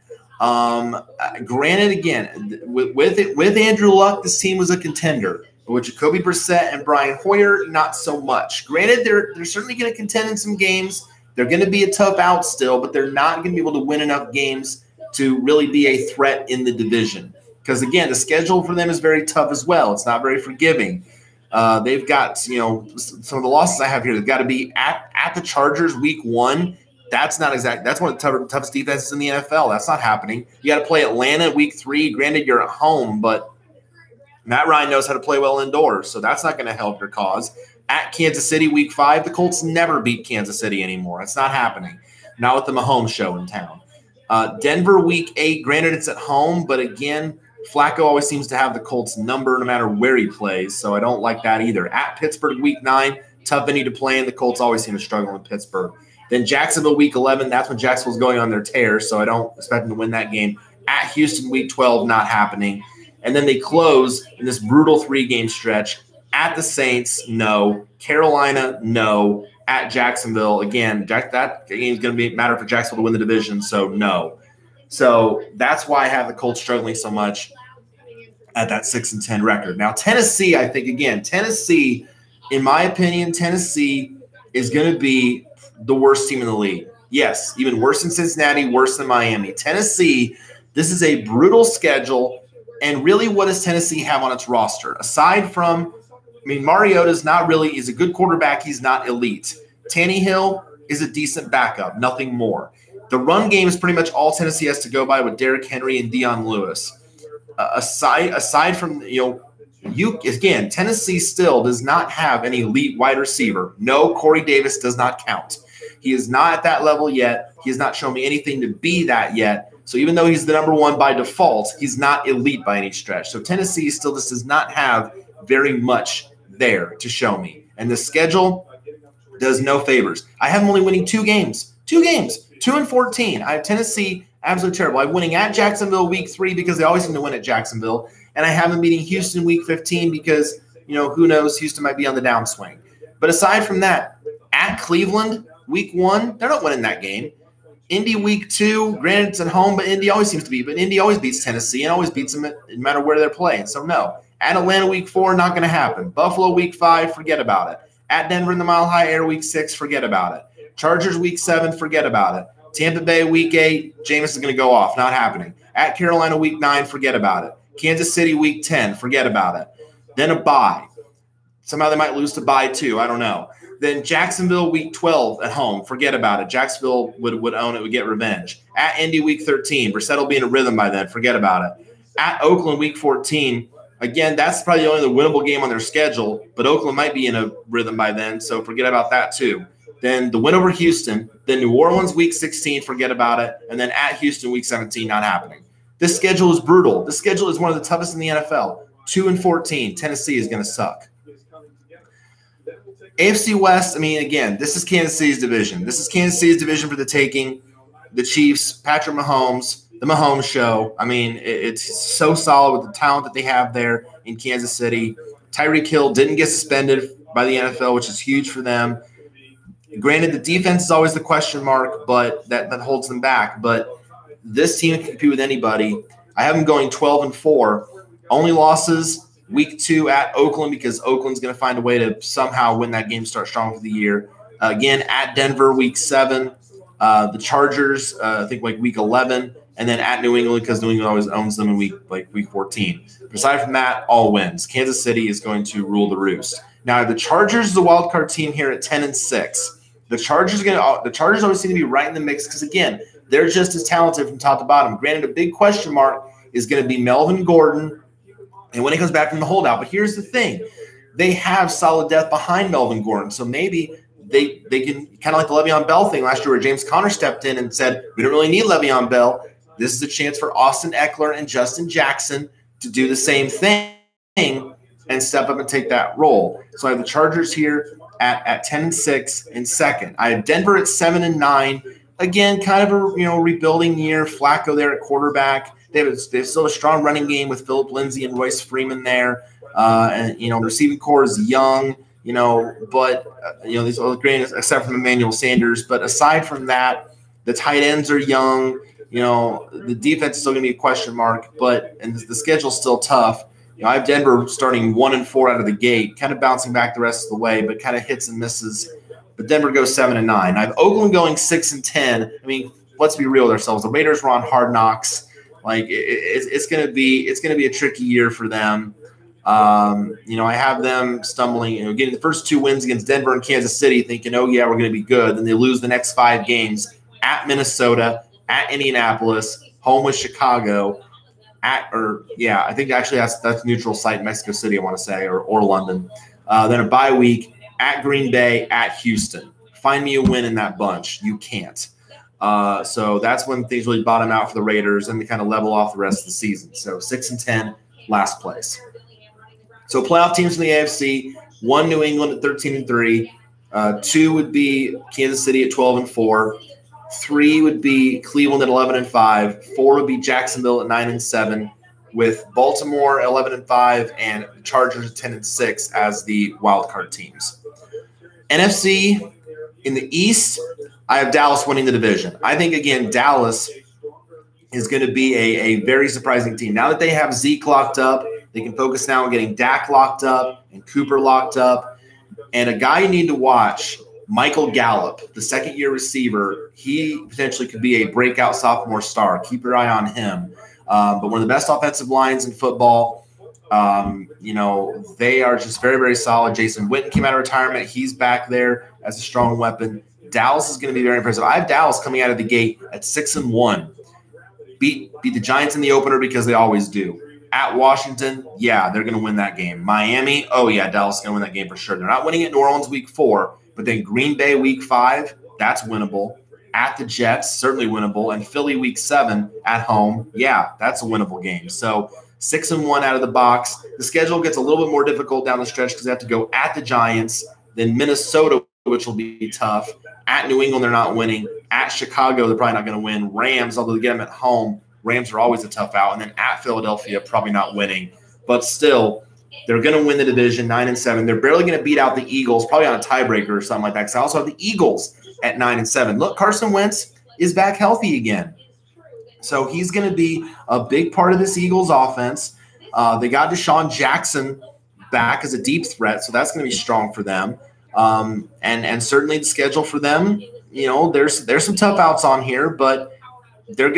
[SPEAKER 1] Granted, again, with Andrew Luck, this team was a contender. But with Jacoby Brissett and Brian Hoyer, not so much. Granted, they're certainly going to contend in some games. They're going to be a tough out still, but they're not going to be able to win enough games to really be a threat in the division. Because, again, the schedule for them is very tough as well. It's not very forgiving. They've got, some of the losses I have here. They've got to be at the Chargers week 1. That's not exact. That's one of the toughest defenses in the NFL. That's not happening. You got to play Atlanta week 3. Granted, you're at home, but Matt Ryan knows how to play well indoors, so that's not going to help your cause. At Kansas City week 5, the Colts never beat Kansas City anymore. It's not happening. Not with the Mahomes show in town. Denver week 8, granted it's at home, but again, Flacco always seems to have the Colts number no matter where he plays, so I don't like that either. At Pittsburgh week 9, tough venue to play in. The Colts always seem to struggle in Pittsburgh. Then Jacksonville week 11, that's when Jacksonville's going on their tear, so I don't expect them to win that game. At Houston week 12, not happening. And then they close in this brutal 3-game stretch. At the Saints, no. Carolina, no. At Jacksonville, again, that game is going to matter for Jacksonville to win the division, so no. So that's why I have the Colts struggling so much at that 6-10 record. Now, Tennessee, I think, again, Tennessee, in my opinion, Tennessee is going to be the worst team in the league. Yes, even worse than Cincinnati, worse than Miami. Tennessee, this is a brutal schedule, and really what does Tennessee have on its roster? Aside from, Mariota's not really – he's a good quarterback. He's not elite. Tannehill is a decent backup, nothing more. The run game is pretty much all Tennessee has to go by with Derrick Henry and Deion Lewis. Aside from, again, Tennessee still does not have an elite wide receiver. No, Corey Davis does not count. He is not at that level yet. He has not shown me anything to be that yet. So even though he's the number 1 by default, he's not elite by any stretch. So Tennessee still just does not have very much there to show me. And the schedule does no favors. I have them only winning 2 games. 2-14. I have Tennessee absolutely terrible. I'm winning at Jacksonville week 3 because they always seem to win at Jacksonville. And I have them beating Houston week 15 because, who knows, Houston might be on the downswing. But aside from that, at Cleveland week 1, they're not winning that game. Indy week 2, granted it's at home, but Indy always seems to be. But Indy always beats Tennessee and always beats them no matter where they're playing. So no. At Atlanta week 4, not going to happen. Buffalo week 5, forget about it. At Denver in the Mile High Air week 6, forget about it. Chargers week 7, forget about it. Tampa Bay week 8, Jameis is going to go off, not happening. At Carolina week 9, forget about it. Kansas City week 10, forget about it. Then a bye. Somehow they might lose to bye too, I don't know. Then Jacksonville week 12 at home, forget about it. Jacksonville would own it, would get revenge. At Indy week 13, Brissett will be in a rhythm by then, forget about it. At Oakland week 14, again, that's probably only the winnable game on their schedule, but Oakland might be in a rhythm by then, so forget about that too. Then the win over Houston, then New Orleans week 16, forget about it, and then at Houston week 17, not happening. This schedule is brutal. This schedule is one of the toughest in the NFL. 2-14, Tennessee is going to suck. AFC West, again, this is Kansas City's division. This is Kansas City's division for the taking. The Chiefs, Patrick Mahomes, the Mahomes show. It's so solid with the talent that they have there in Kansas City. Tyreek Hill didn't get suspended by the NFL, which is huge for them. Granted, the defense is always the question mark, but that holds them back. But this team can compete with anybody. I have them going 12-4. Only losses, week 2 at Oakland because Oakland's going to find a way to somehow win that game, start strong for the year. Again, at Denver, week 7. The Chargers, I think week 11. And then at New England because New England always owns them in week 14. But aside from that, all wins. Kansas City is going to rule the roost. Now, the Chargers is the wild card team here at 10-6. The Chargers always seem to be right in the mix because, again, they're just as talented from top to bottom. Granted, a big question mark is going to be Melvin Gordon and when he comes back from the holdout. But here's the thing. They have solid depth behind Melvin Gordon. So maybe they can, kind of like the Le'Veon Bell thing last year where James Conner stepped in and said, we don't really need Le'Veon Bell. This is a chance for Austin Eckler and Justin Jackson to do the same thing and step up and take that role. So I have the Chargers here at 10-6 in second. I have Denver at 7-9. Again, kind of a rebuilding year. Flacco there at quarterback. They have still a strong running game with Philip Lindsay and Royce Freeman there. And, the receiving core is young, but, these are great except from Emmanuel Sanders. But aside from that, the tight ends are young. The defense is still going to be a question mark, and the schedule's still tough. I have Denver starting 1-4 out of the gate, kind of bouncing back the rest of the way, but kind of hits and misses. But Denver goes 7-9. I have Oakland going 6-10. I mean, let's be real with ourselves. The Raiders were on Hard Knocks. Like it's going to be a tricky year for them. I have them stumbling, getting the first 2 wins against Denver and Kansas City, thinking, oh yeah, we're going to be good. Then they lose the next 5 games at Minnesota, at Indianapolis, home with Chicago. I think actually that's neutral site in Mexico City, I want to say, or London. Then a bye week at Green Bay, at Houston. Find me a win in that bunch. You can't. So that's when things really bottom out for the Raiders and they kind of level off the rest of the season. So 6-10, last place. So playoff teams in the AFC: 1 New England at 13-3, 2 would be Kansas City at 12-4. 3 would be Cleveland at 11-5. 4 would be Jacksonville at 9-7, with Baltimore at 11-5 and Chargers at 10-6 as the wild card teams. NFC in the East, I have Dallas winning the division. I think again Dallas is going to be a very surprising team. Now that they have Zeke locked up, they can focus now on getting Dak locked up and Cooper locked up. And a guy you need to watch, Michael Gallup, the second-year receiver, he potentially could be a breakout sophomore star. Keep your eye on him. But one of the best offensive lines in football. They are just very, very solid. Jason Witten came out of retirement. He's back there as a strong weapon. Dallas is going to be very impressive. I have Dallas coming out of the gate at 6-1. Beat the Giants in the opener because they always do. At Washington, yeah, they're going to win that game. Miami, oh yeah, Dallas is going to win that game for sure. They're not winning at New Orleans week 4. But then Green Bay week 5, that's winnable. At the Jets, certainly winnable. And Philly week 7 at home, yeah, that's a winnable game. So 6-1 out of the box. The schedule gets a little bit more difficult down the stretch because they have to go at the Giants, then Minnesota, which will be tough. At New England, they're not winning. At Chicago, they're probably not going to win. Rams, although they get them at home, Rams are always a tough out. And then at Philadelphia, probably not winning. But still, they're going to win the division 9-7. They're barely going to beat out the Eagles, probably on a tiebreaker or something like that. Because I also have the Eagles at 9-7. Look, Carson Wentz is back healthy again. So he's going to be a big part of this Eagles offense. They got Deshaun Jackson back as a deep threat, so that's going to be strong for them. And certainly the schedule for them, there's some tough outs on here, but I think they're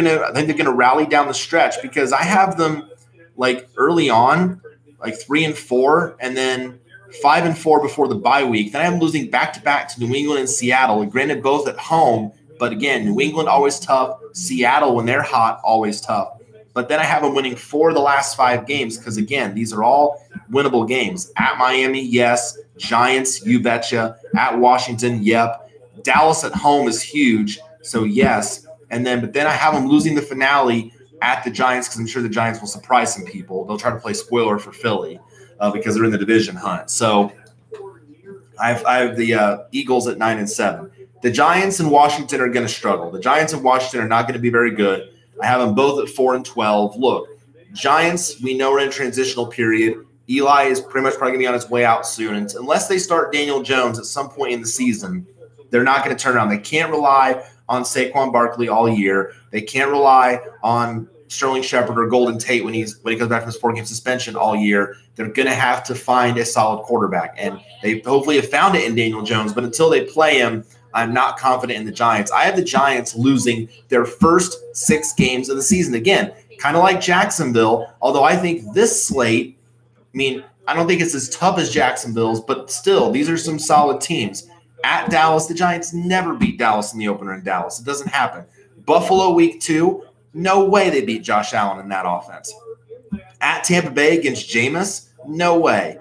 [SPEAKER 1] going to rally down the stretch because I have them like early on, like 3-4, and then 5-4 before the bye week. Then I'm losing back-to-back to New England and Seattle. Granted, both at home, but again, New England always tough. Seattle, when they're hot, always tough. But then I have them winning 4 of the last 5 games because, again, these are all winnable games. At Miami, yes. Giants, you betcha. At Washington, yep. Dallas at home is huge, so yes. But then I have them losing the finale at the Giants because I'm sure the Giants will surprise some people. They'll try to play spoiler for Philly because they're in the division hunt. So I have the Eagles at 9-7. The Giants and Washington are going to struggle. The Giants and Washington are not going to be very good. I have them both at 4-12. Look, Giants, we know we're in a transitional period. Eli is pretty much probably going to be on his way out soon. And unless they start Daniel Jones at some point in the season, they're not going to turn around. They can't rely on Saquon Barkley all year. They can't rely on Sterling Shepard or Golden Tate when he comes back from his 4-game suspension all year. They're going to have to find a solid quarterback. And they hopefully have found it in Daniel Jones. But until they play him, I'm not confident in the Giants. I have the Giants losing their first 6 games of the season. Again, kind of like Jacksonville, although I think this slate, I don't think it's as tough as Jacksonville's, but still, these are some solid teams. At Dallas, the Giants never beat Dallas in the opener in Dallas. It doesn't happen. Buffalo week 2, no way they beat Josh Allen in that offense. At Tampa Bay against Jameis, no way.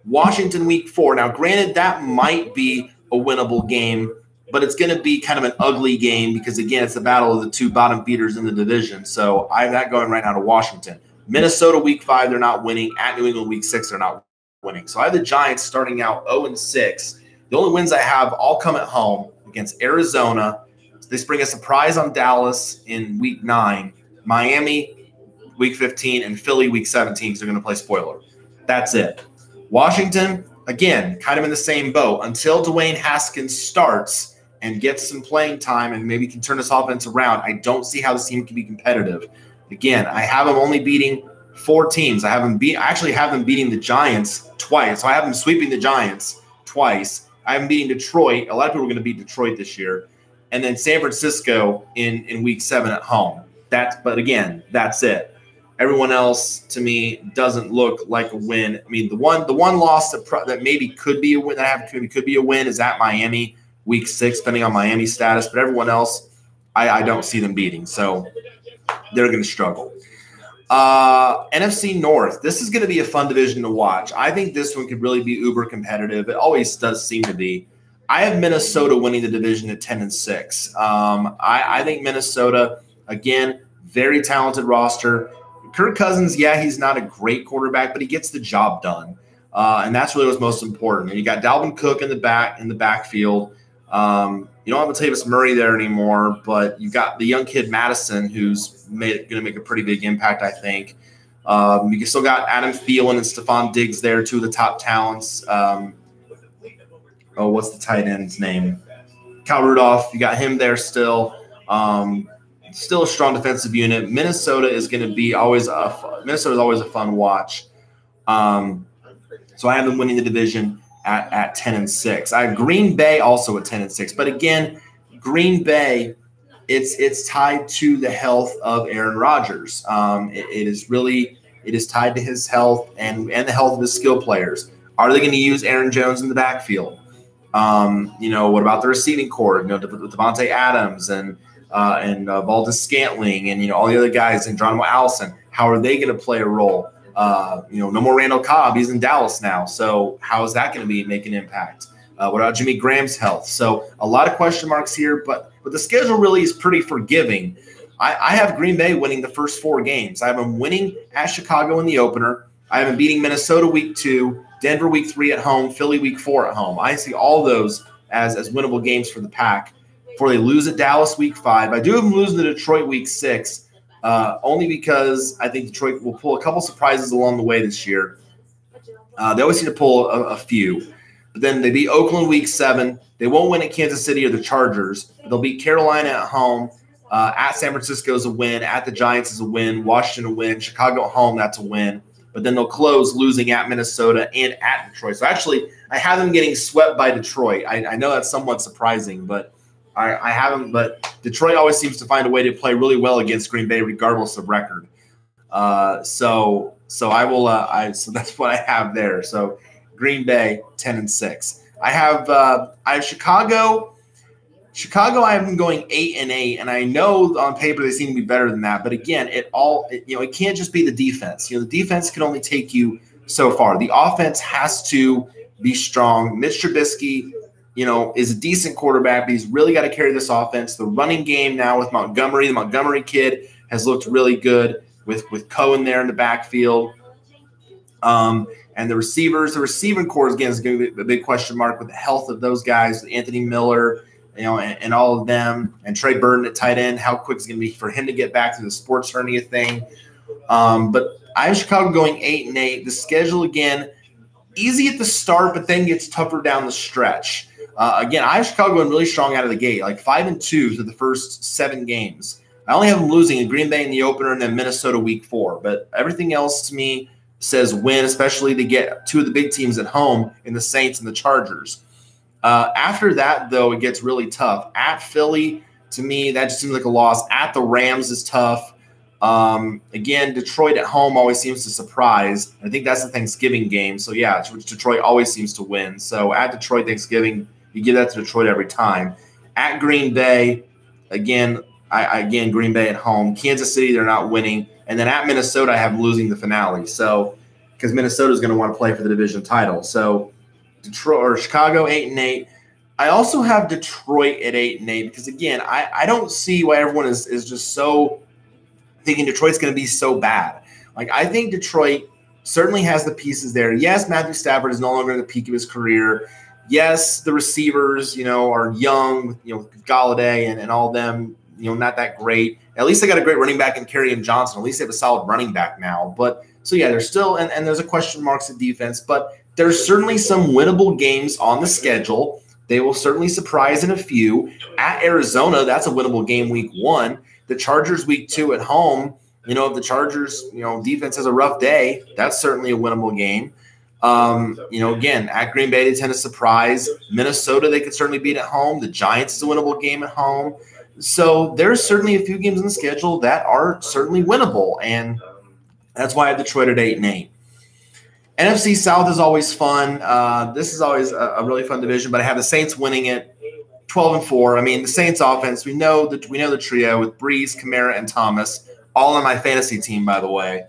[SPEAKER 1] Washington week 4. Now, granted, that might be a winnable game, but it's going to be kind of an ugly game because, again, it's the battle of the 2 bottom feeders in the division. So I have that going right now to Washington. Minnesota week 5, they're not winning. At New England week 6, they're not winning. So I have the Giants starting out 0-6. The only wins I have all come at home against Arizona. They spring a surprise on Dallas in week 9. Miami, week 15 and Philly week 17 because they're going to play spoiler. That's it. Washington, again, kind of in the same boat. Until Dwayne Haskins starts and gets some playing time and maybe can turn this offense around, I don't see how this team can be competitive. Again, I have them only beating 4 teams. I actually have them beating the Giants twice. So I have them sweeping the Giants twice. I have them beating Detroit. A lot of people are going to beat Detroit this year. And then San Francisco in week 7 at home. But again, that's it. Everyone else, to me, doesn't look like a win. I mean, the one loss that maybe could be a win, could be a win, is at Miami, week 6, depending on Miami's status. But everyone else, I don't see them beating. So they're going to struggle. NFC North, this is going to be a fun division to watch. I think this one could really be uber competitive. It always does seem to be. I have Minnesota winning the division at 10-6. I think Minnesota, again, very talented roster. Kirk Cousins, yeah, he's not a great quarterback, but he gets the job done, and that's really what's most important. And you got Dalvin Cook in the backfield. You don't have Latavius Murray there anymore, but you got the young kid Madison, who's going to make a pretty big impact, I think. You still got Adam Thielen and Stephon Diggs there, 2 of the top talents. What's the tight end's name? Kyle Rudolph. You got him there still. Still a strong defensive unit. Minnesota is going to be always a fun watch. So I have them winning the division at 10-6. I have Green Bay also at 10-6. But again, Green Bay, it's tied to the health of Aaron Rodgers. It is tied to his health and the health of his skill players. Are they going to use Aaron Jones in the backfield? What about the receiving corps? Devontae Adams and Valdez Scantling and all the other guys and Geronimo Allison. How are they going to play a role? No more Randall Cobb. He's in Dallas now. So how is that going to make an impact? What about Jimmy Graham's health? So a lot of question marks here, but the schedule really is pretty forgiving. I have Green Bay winning the first 4 games. I have them winning at Chicago in the opener. I have them beating Minnesota week 2, Denver week 3 at home, Philly week 4 at home. I see all those as winnable games for the Pack. Before they lose at Dallas week 5. I do have them losing to Detroit week 6, only because I think Detroit will pull a couple surprises along the way this year. They always seem to pull a few. But then they beat Oakland week 7. They won't win at Kansas City or the Chargers. But they'll beat Carolina at home. At San Francisco is a win. At the Giants is a win. Washington a win. Chicago at home, that's a win. But then they'll close losing at Minnesota and at Detroit. So actually, I have them getting swept by Detroit. I know that's somewhat surprising, but I have them. But Detroit always seems to find a way to play really well against Green Bay, regardless of record. So I will. So that's what I have there. So Green Bay 10-6. I have Chicago. Chicago, I have them going 8-8, and I know on paper they seem to be better than that. But again, it can't just be the defense. The defense can only take you so far. The offense has to be strong. Mitch Trubisky, is a decent quarterback, but he's really got to carry this offense. The running game now with Montgomery, the Montgomery kid has looked really good with Cohen there in the backfield. And the receiving corps again is going to be a big question mark with the health of those guys, Anthony Miller, and all of them, and Trey Burton at tight end. How quick is it going to be for him to get back to the sports hernia thing? But I have Chicago going 8-8. The schedule again, easy at the start, but then gets tougher down the stretch. Again, I have Chicago going really strong out of the gate, like 5-2 to the first 7 games. I only have them losing in Green Bay in the opener and then Minnesota week 4. But everything else to me says win, especially to get 2 of the big teams at home in the Saints and the Chargers. After that, though, it gets really tough. At Philly, to me, that just seems like a loss. At the Rams is tough. Again, Detroit at home always seems to surprise. I think that's the Thanksgiving game. So, yeah, Detroit always seems to win. So, at Detroit Thanksgiving, you give that to Detroit every time. At Green Bay, again, Green Bay at home. Kansas City, they're not winning. And then at Minnesota, I have them losing the finale. So, because Minnesota is going to want to play for the division title. So, Chicago 8-8. I also have Detroit at 8-8 because, again, I don't see why everyone is just so thinking Detroit's going to be so bad. Like, I think Detroit certainly has the pieces there. Yes, Matthew Stafford is no longer at the peak of his career. Yes, the receivers, are young, with Galladay and all them. not that great. At least they got a great running back in Kerryon Johnson. At least they have a solid running back now. But so yeah, there's still and there's a question marks at defense, but there's certainly some winnable games on the schedule. They will certainly surprise in a few. At Arizona, that's a winnable game week 1. The Chargers week 2 at home. If the Chargers, defense has a rough day, that's certainly a winnable game. Again, at Green Bay, they tend to surprise. Minnesota, they could certainly beat at home. The Giants is a winnable game at home. So there's certainly a few games on the schedule that are certainly winnable, and that's why I have Detroit at 8-8. NFC South is always fun. This is always a really fun division, but I have the Saints winning it 12-4. I mean, the Saints offense, we know the trio with Breeze, Kamara, and Thomas, all on my fantasy team, by the way.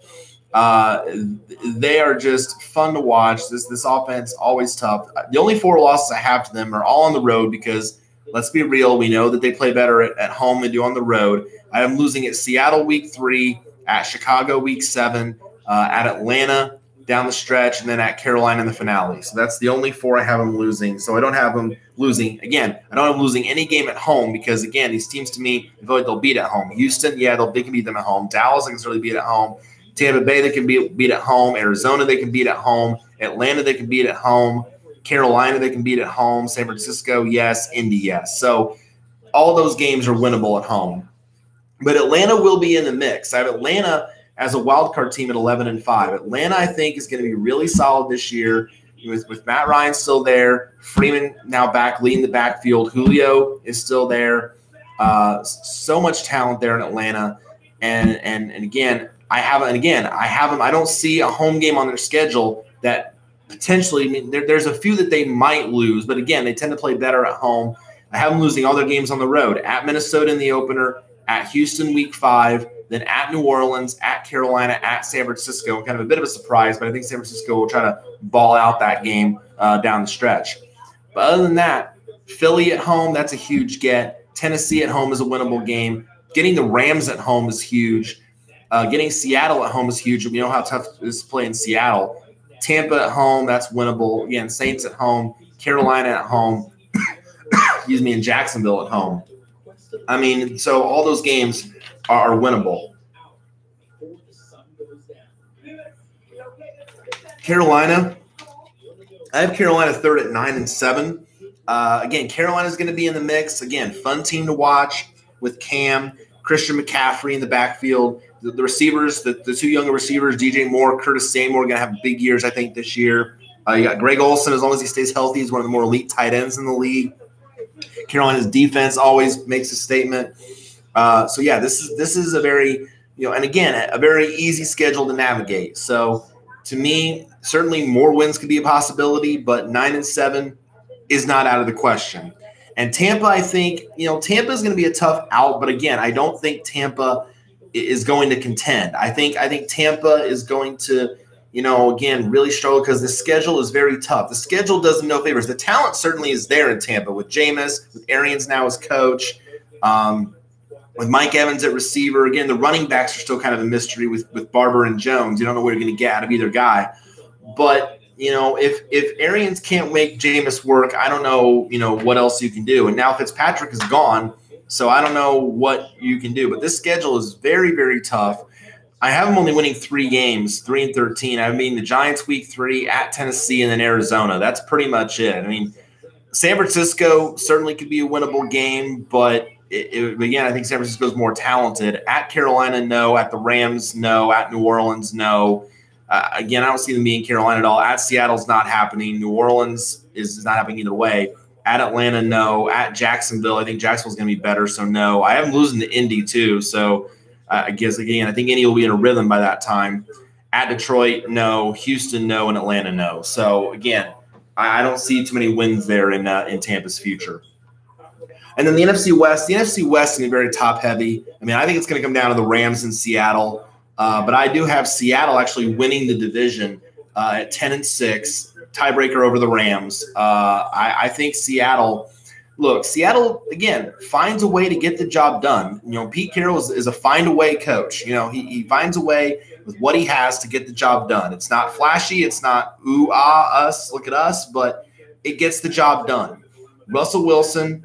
[SPEAKER 1] They are just fun to watch. This offense, always tough. The only 4 losses I have to them are all on the road because, let's be real, we know that they play better at home than do on the road. I am losing at Seattle week 3, at Chicago week 7, at Atlanta down the stretch, and then at Carolina in the finale. So that's the only 4 I have them losing. So I don't have them losing. Again, I don't have them losing any game at home because, again, these teams to me, I feel like they'll beat at home. Houston, yeah, they can beat them at home. Dallas, they can certainly beat at home. Tampa Bay, they can beat at home. Arizona, they can beat at home. Atlanta, they can beat at home. Carolina, they can beat at home. San Francisco, yes. Indy, yes. So all those games are winnable at home. But Atlanta will be in the mix. I have Atlanta as a wild card team at 11-5. Atlanta, I think, is going to be really solid this year with Matt Ryan still there. Freeman now back leading the backfield. Julio is still there. So much talent there in Atlanta. And again, I have them. I don't see a home game on their schedule that potentially. I mean, there's a few that they might lose, but again, they tend to play better at home. I have them losing all their games on the road. At Minnesota in the opener, at Houston week 5, then at New Orleans, at Carolina, at San Francisco. Kind of a bit of a surprise, but I think San Francisco will try to ball out that game down the stretch. But other than that, Philly at home, that's a huge get. Tennessee at home is a winnable game. Getting the Rams at home is huge. Getting Seattle at home is huge. We know how tough it is to play in Seattle. Tampa at home, that's winnable. Again, Saints at home. Carolina at home. And Jacksonville at home. I mean, so all those games are winnable. Carolina, I have Carolina third at 9-7. Again, Carolina's going to be in the mix. Again, fun team to watch with Cam, Christian McCaffrey in the backfield. The receivers, the 2 younger receivers, DJ Moore, Curtis Samuel, are going to have big years, I think, this year. You got Greg Olsen, as long as he stays healthy, he's one of the more elite tight ends in the league. Carolina's defense always makes a statement. So yeah, this is a very, and again, a very easy schedule to navigate. So to me, certainly more wins could be a possibility, but 9-7 is not out of the question. And Tampa, I think, Tampa is going to be a tough out, but again, I don't think Tampa is going to contend. I think Tampa is going to, again, really struggle because the schedule is very tough. The schedule does them no favors. The talent certainly is there in Tampa with Jameis, with Arians now as coach, with Mike Evans at receiver. Again, the running backs are still kind of a mystery with Barber and Jones. You don't know what you're going to get out of either guy. But, if Arians can't make Jameis work, I don't know, what else you can do. And now Fitzpatrick is gone, so I don't know what you can do. But this schedule is very, very tough. I have them only winning 3 games, 3-13. I mean, the Giants week 3 at Tennessee and then Arizona. That's pretty much it. I mean, San Francisco certainly could be a winnable game, but again, I think San Francisco is more talented. At Carolina, no. At the Rams, no. At New Orleans, no. Again, I don't see them being Carolina at all. At Seattle's not happening. New Orleans is not happening either way. At Atlanta, no. At Jacksonville, I think Jacksonville's going to be better, so no. I have them losing to Indy too, so I guess, again, I think Indy will be in a rhythm by that time. At Detroit, no. Houston, no. And Atlanta, no. So, again, I don't see too many wins there in Tampa's future. And then the NFC West is going to be very top-heavy. I mean, I think it's going to come down to the Rams and Seattle. But I do have Seattle actually winning the division at 10-6, tiebreaker over the Rams. I think Seattle – look, Seattle, again, finds a way to get the job done. Pete Carroll is a find-a-way coach. He finds a way with what he has to get the job done. It's not flashy. It's not, ooh, ah, us, look at us, but it gets the job done. Russell Wilson,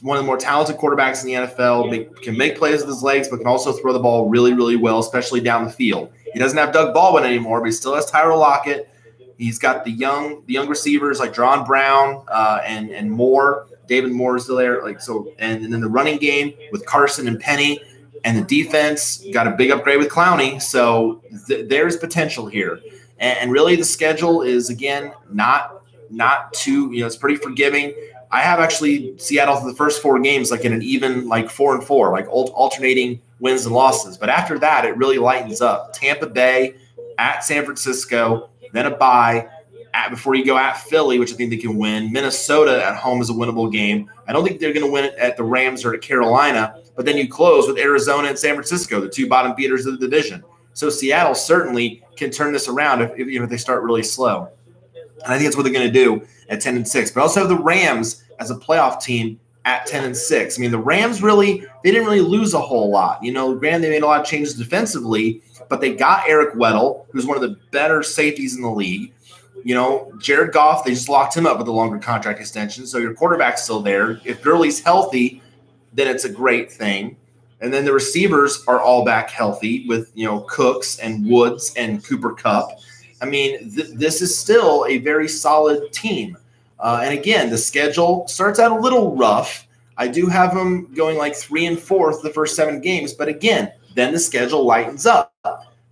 [SPEAKER 1] one of the more talented quarterbacks in the NFL, can make plays with his legs, but can also throw the ball really, really well, especially down the field. He doesn't have Doug Baldwin anymore, but he still has Tyler Lockett. He's got the young receivers like John Brown and Moore. David Moore is still there. And then the running game with Carson and Penny, and the defense got a big upgrade with Clowney. So there's potential here. And really the schedule is, again, not too, it's pretty forgiving. I have actually Seattle for the first 4 games like in an even 4-4, like alternating wins and losses. But after that, it really lightens up. Tampa Bay at San Francisco, then a bye before you go at Philly, which I think they can win. Minnesota at home is a winnable game. I don't think they're going to win it at the Rams or at Carolina, but then you close with Arizona and San Francisco, the 2 bottom feeders of the division. So Seattle certainly can turn this around if they start really slow. And I think that's what they're going to do at 10-6. But also have the Rams as a playoff team at 10-6. I mean, the Rams they didn't really lose a whole lot. Granted, they made a lot of changes defensively, but they got Eric Weddle, who's one of the better safeties in the league. Jared Goff, they just locked him up with a longer contract extension. So your quarterback's still there. If Gurley's healthy, then it's a great thing. And then the receivers are all back healthy with, Cooks and Woods and Cooper Kupp. I mean, this is still a very solid team. And again, the schedule starts out a little rough. I do have them going 3-4 the first 7 games. But again, then the schedule lightens up.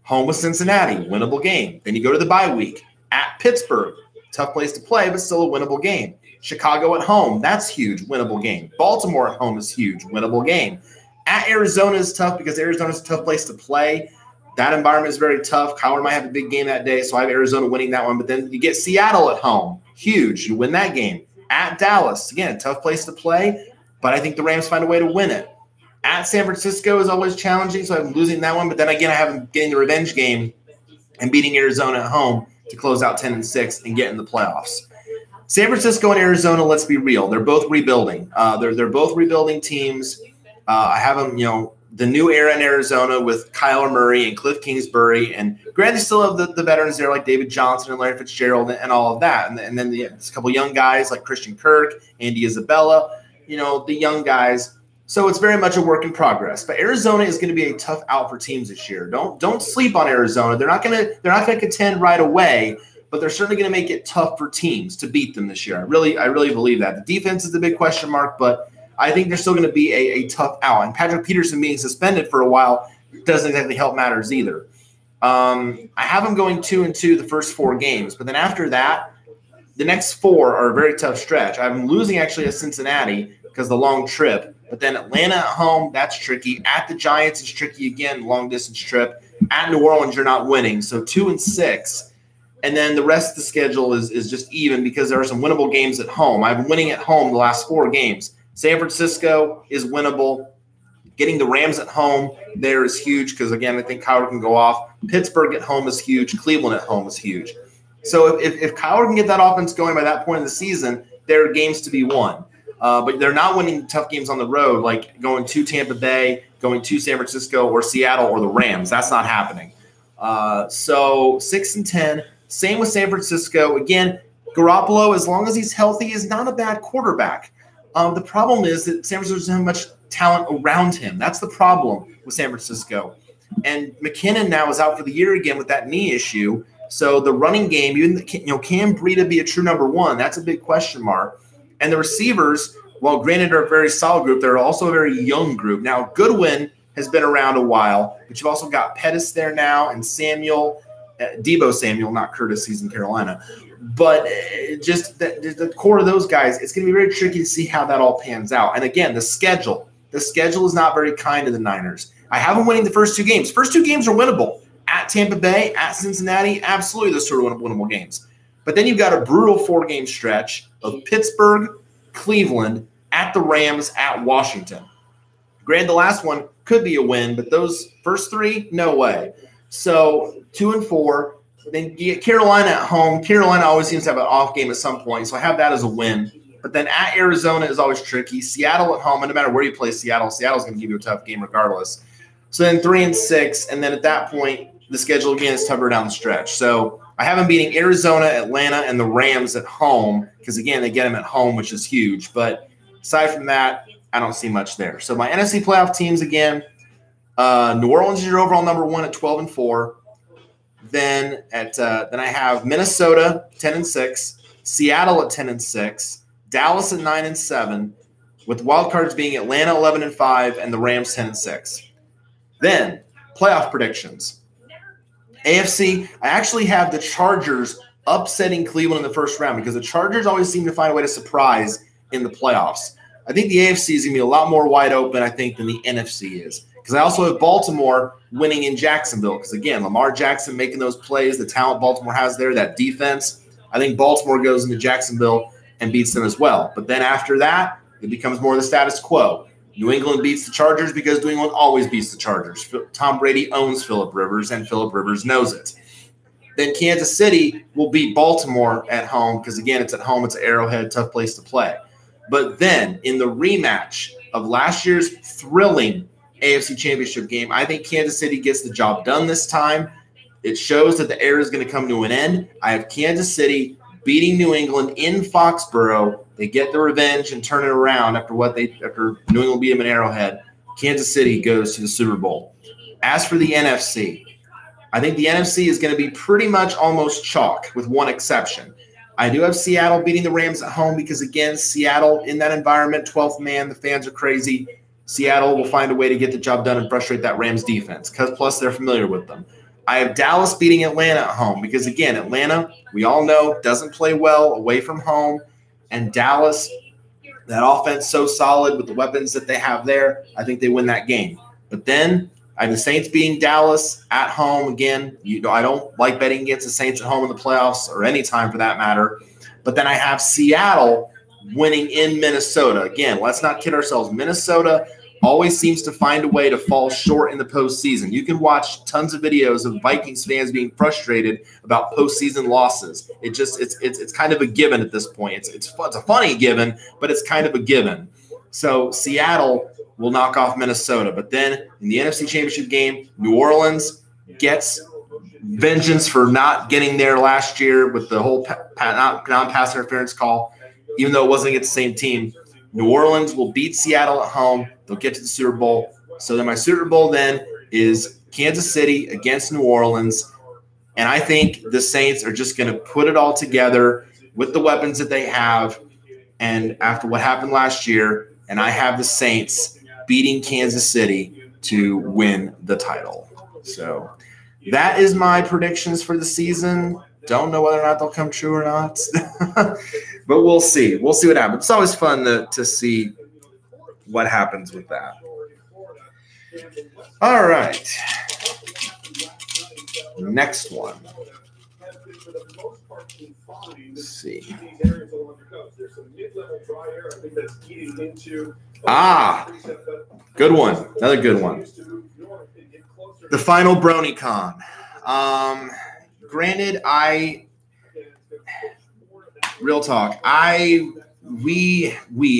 [SPEAKER 1] Home with Cincinnati, winnable game. Then you go to the bye week. At Pittsburgh, tough place to play, but still a winnable game. Chicago at home, that's huge, winnable game. Baltimore at home is huge, winnable game. At Arizona is tough because Arizona is a tough place to play. That environment is very tough. Kyler might have a big game that day, so I have Arizona winning that one. But then you get Seattle at home, huge. You win that game. At Dallas, again, tough place to play, but I think the Rams find a way to win it. At San Francisco is always challenging, so I'm losing that one. But then again, I have them getting the revenge game and beating Arizona at home to close out 10-6 and get in the playoffs. San Francisco and Arizona, let's be real. They're both rebuilding. They're both rebuilding teams. I have them, the new era in Arizona with Kyler Murray and Cliff Kingsbury. And granted, they still have the veterans there like David Johnson and Larry Fitzgerald and all of that. And then a couple young guys like Christian Kirk, Andy Isabella, the young guys. So it's very much a work in progress. But Arizona is going to be a tough out for teams this year. Don't sleep on Arizona. They're not going to contend right away, but they're certainly going to make it tough for teams to beat them this year. I really believe that. The defense is the big question mark, but I think they're still going to be a tough out. And Patrick Peterson being suspended for a while doesn't exactly help matters either. I have them going 2-2 the first 4 games, but then after that, the next 4 are a very tough stretch. I have them losing actually at Cincinnati because of the long trip. But then Atlanta at home, that's tricky. At the Giants, it's tricky again, long-distance trip. At New Orleans, you're not winning. So 2-6. And then the rest of the schedule is just even because there are some winnable games at home. I've been winning at home the last 4 games. San Francisco is winnable. Getting the Rams at home there is huge because, again, I think Kyler can go off. Pittsburgh at home is huge. Cleveland at home is huge. So if Kyler can get that offense going by that point in the season, there are games to be won. But they're not winning tough games on the road, like going to Tampa Bay, going to San Francisco or Seattle or the Rams. That's not happening. So 6-10. Same with San Francisco. Again, Garoppolo, as long as he's healthy, is not a bad quarterback. The problem is that San Francisco doesn't have much talent around him. That's the problem with San Francisco. And McKinnon now is out for the year again with that knee issue. So the running game, can Breida be a true number 1? That's a big question mark. And the receivers, while granted are a very solid group, they're also a very young group. Now, Goodwin has been around a while, but you've also got Pettis there now and Samuel, Debo Samuel, not Curtis, he's in Carolina. But just the core of those guys, it's going to be very tricky to see how that all pans out. And again, the schedule is not very kind to the Niners. I have them winning the first 2 games. First 2 games are winnable. At Tampa Bay, at Cincinnati, absolutely those sort of winnable games. But then you've got a brutal 4-game stretch of Pittsburgh, Cleveland, at the Rams, at Washington. Granted, the last one could be a win, but those first 3, no way. So 2-4. Then you get Carolina at home. Carolina always seems to have an off game at some point, so I have that as a win. But then at Arizona is always tricky. Seattle at home, and no matter where you play Seattle's going to give you a tough game regardless. So then 3-6, and then at that point, the schedule again is tougher down the stretch. So I have them beating Arizona, Atlanta, and the Rams at home because, again, they get them at home, which is huge. But aside from that, I don't see much there. So my NFC playoff teams again, New Orleans is your overall number 1 at 12-4. Then I have Minnesota 10-6, Seattle at 10-6, Dallas at 9-7, with wild cards being Atlanta 11-5 and the Rams 10-6. Then playoff predictions. AFC, I actually have the Chargers upsetting Cleveland in the first round because the Chargers always seem to find a way to surprise in the playoffs. I think the AFC is going to be a lot more wide open, I think, than the NFC is. Because I also have Baltimore winning in Jacksonville. Because, again, Lamar Jackson making those plays, the talent Baltimore has there, that defense. I think Baltimore goes into Jacksonville and beats them as well. But then after that, it becomes more the status quo. New England beats the Chargers because New England always beats the Chargers. Tom Brady owns Phillip Rivers, and Phillip Rivers knows it. Then Kansas City will beat Baltimore at home because, again, it's at home. It's an Arrowhead, tough place to play. But then in the rematch of last year's thrilling AFC Championship game, I think Kansas City gets the job done this time. It shows that the era is going to come to an end. I have Kansas City beating New England in Foxborough. They get the revenge and turn it around after New England beat them in Arrowhead. Kansas City goes to the Super Bowl. As for the NFC, I think the NFC is going to be pretty much almost chalk with one exception. I do have Seattle beating the Rams at home because, again, Seattle in that environment, 12th man, the fans are crazy. Seattle will find a way to get the job done and frustrate that Rams defense because plus they're familiar with them. I have Dallas beating Atlanta at home because, again, Atlanta, we all know, doesn't play well away from home. And Dallas, that offense so solid with the weapons that they have there, I think they win that game. But then I have the Saints beating Dallas at home. Again, I don't like betting against the Saints at home in the playoffs or any time for that matter. But then I have Seattle winning in Minnesota. Again, let's not kid ourselves. Minnesota always seems to find a way to fall short in the postseason. You can watch tons of videos of Vikings fans being frustrated about postseason losses. It's kind of a given at this point. It's a funny given, but it's kind of a given. So Seattle will knock off Minnesota. But then in the NFC Championship game, New Orleans gets vengeance for not getting there last year with the whole non-pass interference call, even though it wasn't against the same team. New Orleans will beat Seattle at home. They'll get to the Super Bowl. So then my Super Bowl then is Kansas City against New Orleans. And I think the Saints are just going to put it all together with the weapons that they have. And after what happened last year, and I have the Saints beating Kansas City to win the title. So that is my predictions for the season. Don't know whether or not they'll come true or not. But we'll see. We'll see what happens. It's always fun to see what happens with that. All right. Next one. Let's see. Good one. Another good one. The final BronyCon. Granted, real talk. I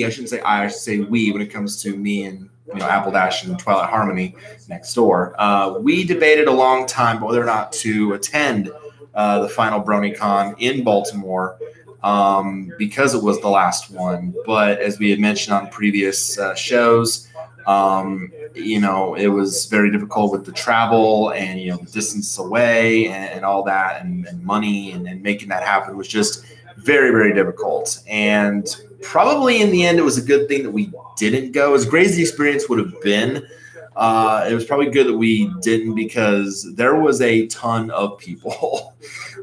[SPEAKER 1] should say we when it comes to me and Apple Dash and Twilight Harmony next door. We debated a long time whether or not to attend the final BronyCon in Baltimore because it was the last one. But as we had mentioned on previous shows, it was very difficult with the travel and the distance away and all that and money and making that happen was just very, very difficult. And probably in the end, it was a good thing that we didn't go. As great as the experience would have been, it was probably good that we didn't because there was a ton of people.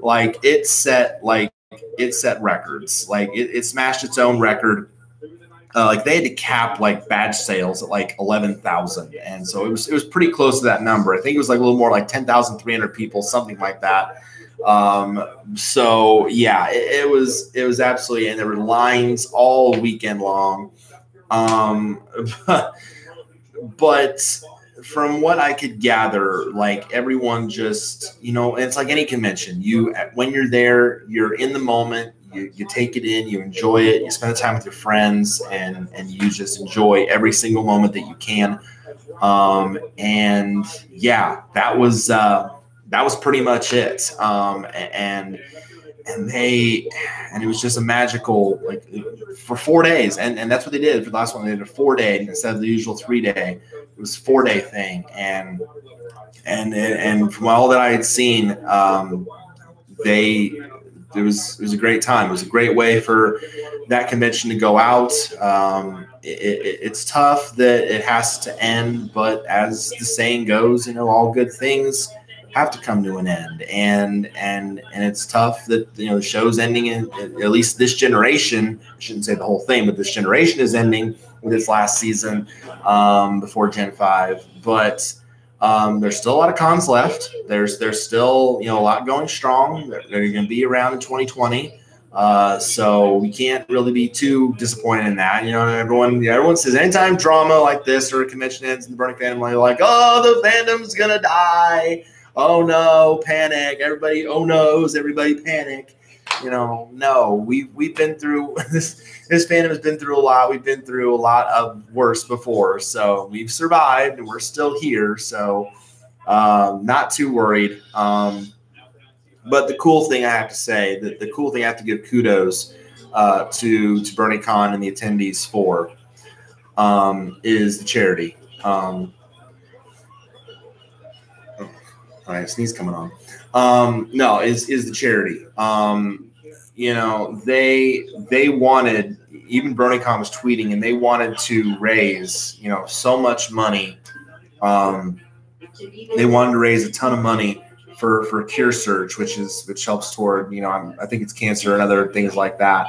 [SPEAKER 1] It set records. It smashed its own record. They had to cap badge sales at 11,000, and so it was pretty close to that number. I think it was a little more like 10,300 people, something like that. So yeah, it was absolutely, and there were lines all weekend long. But from what I could gather, everyone just, it's like any convention. When you're there, you're in the moment. You take it in, you enjoy it, you spend the time with your friends, and you just enjoy every single moment that you can. And yeah, that was pretty much it. And and it was just a magical, like, for 4 days. And that's what they did for the last one. They did a 4-day instead of the usual 3-day. It was a 4-day thing. And from all that I had seen, it was a great time. It was a great way for that convention to go out. It's tough that it has to end, but as the saying goes, all good things have to come to an end. And it's tough that the show's ending in, at least this generation. I shouldn't say the whole thing, but this generation is ending with its last season before Gen 5. But there's still a lot of cons left. There's still a lot going strong. They're going to be around in 2020. So we can't really be too disappointed in that. Everyone says anytime drama like this or a convention ends in the Burning family, like, oh, the fandom's gonna die. Oh no, panic! Everybody, oh no's, everybody panic. No, we've been through this. This fandom has been through a lot. We've been through a lot of worse before, so we've survived and we're still here. So not too worried. But the cool thing I have to say, the cool thing I have to give kudos to BronyCon and the attendees for is the charity. All right, sneeze coming on. No, is the charity. They wanted, even BronyCon was tweeting, and they wanted to raise, so much money. They wanted to raise a ton of money for Cure Search, which helps toward, I think it's cancer and other things like that.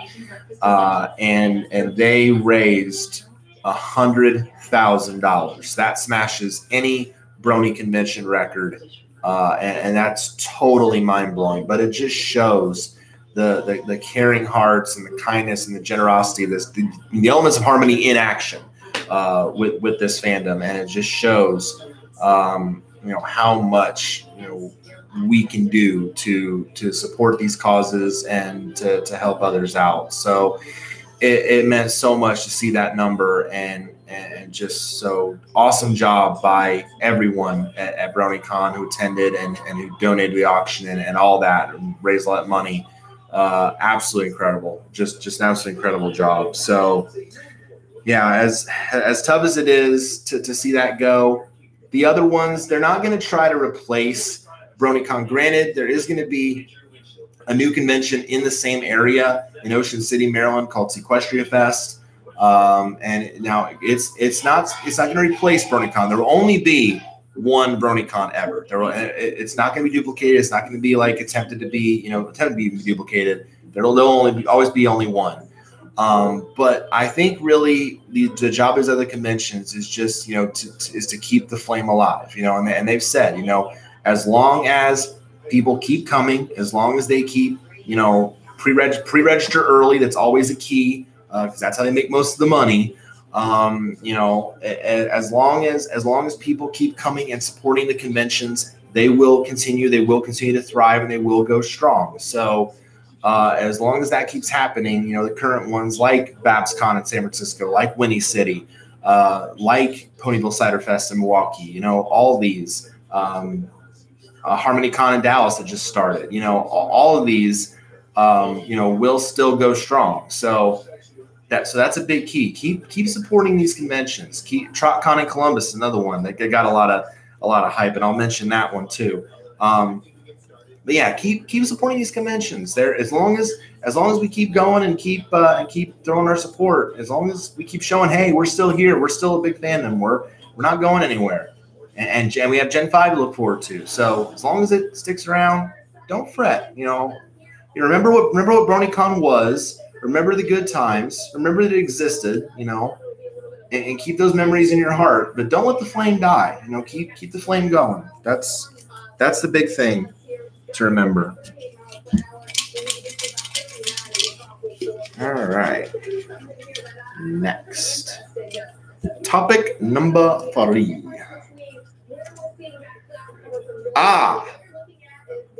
[SPEAKER 1] And they raised $100,000. That smashes any Brony convention record. And that's totally mind blowing, but it just shows the caring hearts and the kindness and the generosity of this, the elements of harmony in action, with this fandom. And it just shows, how much, we can do to support these causes and to help others out. So it meant so much to see that number, and just so awesome job by everyone at BronyCon who attended and who donated to the auction and all that, and raised all that money. Absolutely incredible. Just an absolutely incredible job. So yeah, as tough as it is to see that go, the other ones, they're not going to try to replace BronyCon. Granted, there is going to be a new convention in the same area in Ocean City, Maryland, called Sequestria Fest. And now it's not going to replace BronyCon. There will only be one BronyCon ever. It's not going to be duplicated. It's not going to be like attempted to be duplicated. There'll always be only one. But I think really the job of other conventions is just, is to keep the flame alive, and they've said, as long as people keep coming, as long as they keep, pre-register early, that's always a key, because that's how they make most of the money. As long as people keep coming and supporting the conventions, they will continue to thrive, and they will go strong. So as long as that keeps happening, the current ones like BabsCon in San Francisco, like Winnie City, like Ponyville Cider Fest in Milwaukee, all these, HarmonyCon in Dallas that just started, all of these, will still go strong. So that's a big key. Keep supporting these conventions. Keep TrotCon in Columbus, another one that got a lot of hype, and I'll mention that one too. But yeah, keep supporting these conventions. There, as long as we keep going and keep throwing our support, as long as we keep showing, hey, we're still here, we're still a big fandom, we're not going anywhere, and we have Gen 5 to look forward to. So as long as it sticks around, don't fret. You remember what BronyCon was. Remember the good times. Remember that it existed. And keep those memories in your heart. But don't let the flame die. Keep the flame going. That's the big thing to remember. All right. Next. Topic number 3.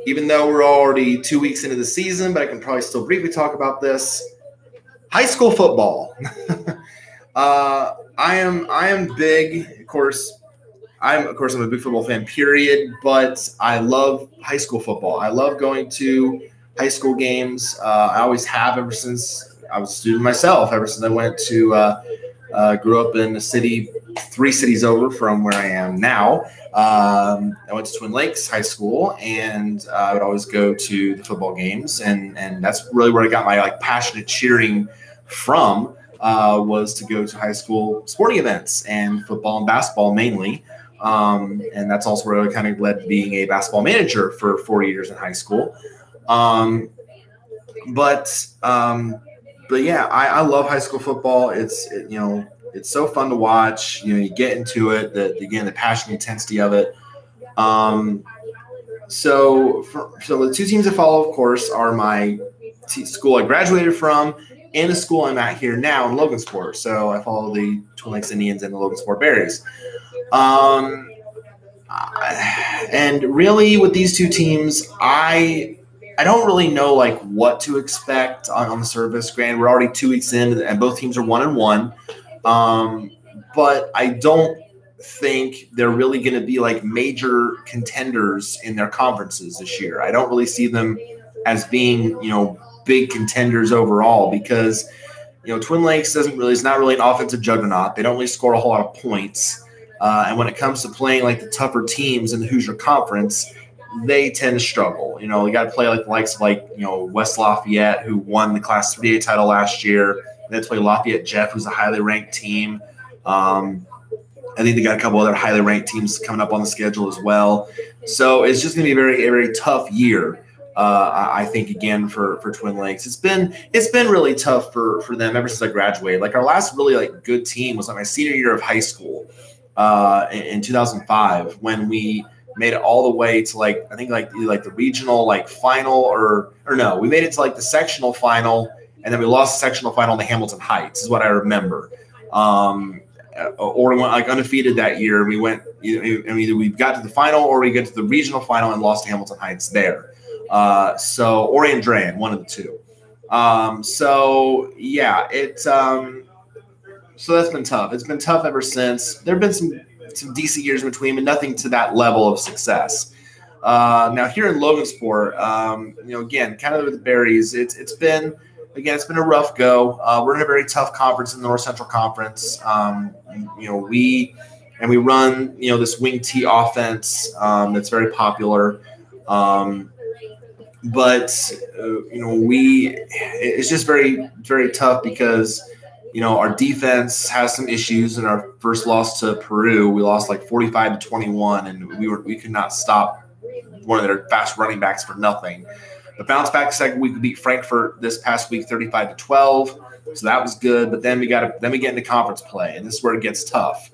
[SPEAKER 1] Even though we're already 2 weeks into the season, but I can probably still briefly talk about this. High school football. I am big, of course. I'm a big football fan, period. But I love high school football. I love going to high school games. I always have ever since I was a student myself, ever since I went to grew up in a city 3 cities over from where I am now. I went to Twin Lakes High School, and I would always go to the football games, and that's really where I got my passionate cheering from. Was to go to high school sporting events and football and basketball mainly. And that's also where I kind of led to being a basketball manager for 4 years in high school. But yeah, I love high school football. It's so fun to watch. You get into it. The passion, intensity of it. So the 2 teams I follow, of course, are my school I graduated from and the school I'm at here now in Logansport. So I follow the Twin Lakes Indians and the Logansport Berries. And really, with these 2 teams, I don't really know what to expect on the surface. Granted, we're already 2 weeks in, and both teams are 1-1. But I don't think they're really going to be major contenders in their conferences this year. I don't really see them as being big contenders overall, because Twin Lakes is not really an offensive juggernaut. They don't really score a whole lot of points. And when it comes to playing the tougher teams in the Hoosier Conference, they tend to struggle. You got to play the likes of West Lafayette, who won the Class 3A title last year. They play Lafayette Jeff, who's a highly ranked team. I think they got a couple other highly ranked teams coming up on the schedule as well. So it's just going to be a very tough year. I think again for Twin Lakes, it's been really tough for them ever since I graduated. Our last really good team was my senior year of high school in 2005, when we made it all the way to I think the regional final or no, we made it to the sectional final, and then we lost the sectional final to Hamilton Heights is what I remember. Or we went undefeated that year. We went either we got to the final or we got to the regional final and lost to Hamilton Heights there. Or Andrean, one of the 2. So yeah, so that's been tough. It's been tough ever since. There have been some decent years in between, but nothing to that level of success. Now here in Logansport, again, kind of with the Berries, it's been a rough go. We're in a very tough conference in the North Central Conference. We run this wing T offense that's very popular. But it's just very, very tough because our defense has some issues. In our first loss to Peru, we lost 45-21, and we could not stop one of their fast running backs for nothing. But bounce back second week, we beat Frankfurt this past week 35-12, so that was good. But then we get into conference play, and this is where it gets tough.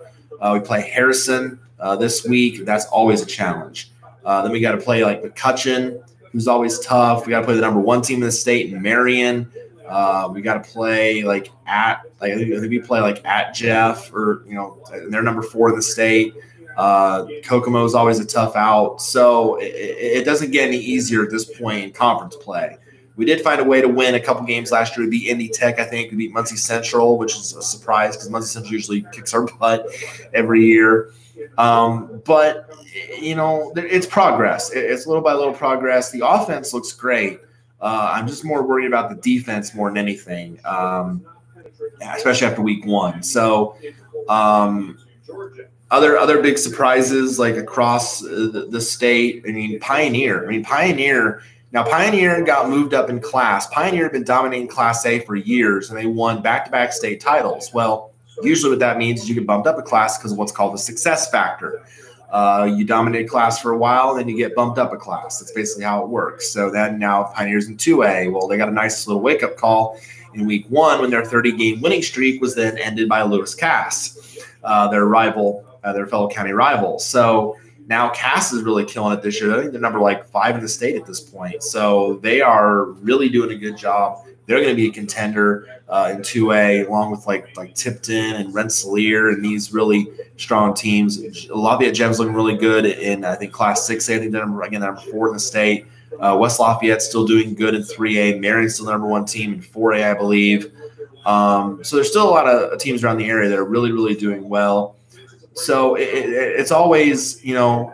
[SPEAKER 1] We play Harrison this week. That's always a challenge. Then we got to play McCutcheon, who's always tough. We got to play the number 1 team in the state in Marion. We got to play I think we play at Jeff, or they're number 4 in the state. Kokomo is always a tough out, so it doesn't get any easier at this point in conference play. We did find a way to win a couple games last year. We beat Indy Tech, I think. We beat Muncie Central, which is a surprise because Muncie Central usually kicks our butt every year. But it's progress. It's little by little progress. The offense looks great. I'm just more worried about the defense more than anything, especially after week 1. So other big surprises across the state. Pioneer. Now, Pioneer got moved up in class. Pioneer had been dominating Class A for years, and they won back-to-back state titles. Well, usually what that means is you get bumped up a class because of what's called the success factor. You dominate class for a while, and then you get bumped up a class. That's basically how it works. So then now Pioneers in 2A. Well, they got a nice little wake-up call in week 1 when their 30-game winning streak was then ended by Lewis Cass, their rival, their fellow county rival. So now Cass is really killing it this year. I think they're number 5 in the state at this point. So they are really doing a good job. They're going to be a contender in 2A, along with Tipton and Rensselaer and these really strong teams. Lafayette Gem's looking really good in, I think, Class 6A. I think they're number 4 in the state. West Lafayette's still doing good in 3A. Marion's still the number 1 team in 4A, I believe. So there's still a lot of teams around the area that are really, really doing well. So it's always,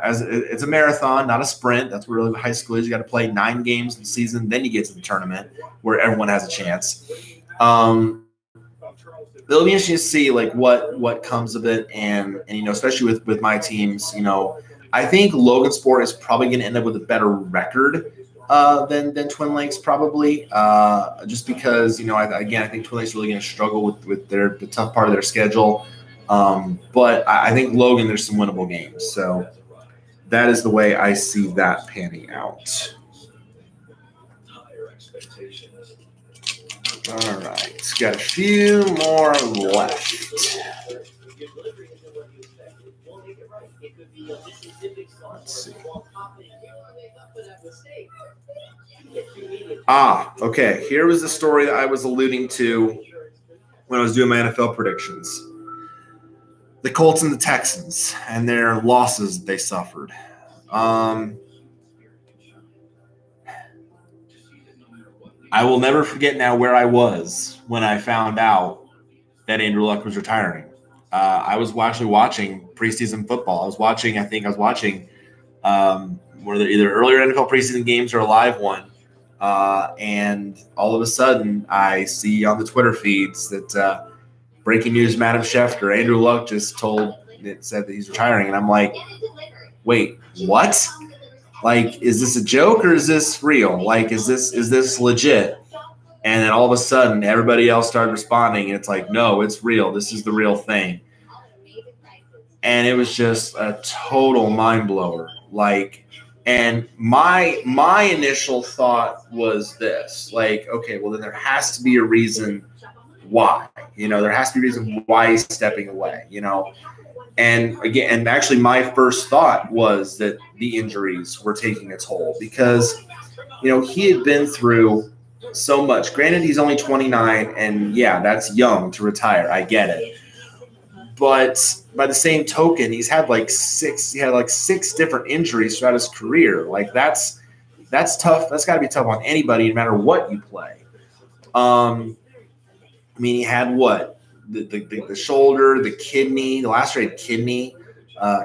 [SPEAKER 1] as it's a marathon, not a sprint. That's what really high school is. You got to play 9 games in the season, then you get to the tournament where everyone has a chance. It'll be interesting to see like what comes of it, and especially with my teams. I think Logan Sport is probably going to end up with a better record than Twin Lakes probably, just because I think Twin Lakes is really going to struggle with the tough part of their schedule. But I think Logan, there's some winnable games. So that is the way I see that panning out. All right. Got a few more left. Let's see. Okay. Here was the story that I was alluding to when I was doing my NFL predictions. The Colts and the Texans and their losses they suffered. I will never forget now where I was when I found out that Andrew Luck was retiring. I was actually watching preseason football. I was watching one of the either earlier NFL preseason games or a live one. And all of a sudden I see on the Twitter feeds that breaking news, Madam Schefter, Andrew Luck just said that he's retiring. And I'm like, wait, what? Like, is this a joke or is this real? Like, is this legit? And then all of a sudden everybody else started responding. And it's like, no, it's real. This is the real thing. And it was just a total mind blower. Like, and my initial thought was this, like, okay, well then there has to be a reason why, there has to be a reason why he's stepping away, and again, and actually my first thought was that the injuries were taking a toll because, he had been through so much. Granted, he's only 29 and yeah, that's young to retire. I get it. But by the same token, he had like six different injuries throughout his career. Like that's tough. That's gotta be tough on anybody, no matter what you play. He had what? The shoulder, the kidney, the lacerated kidney,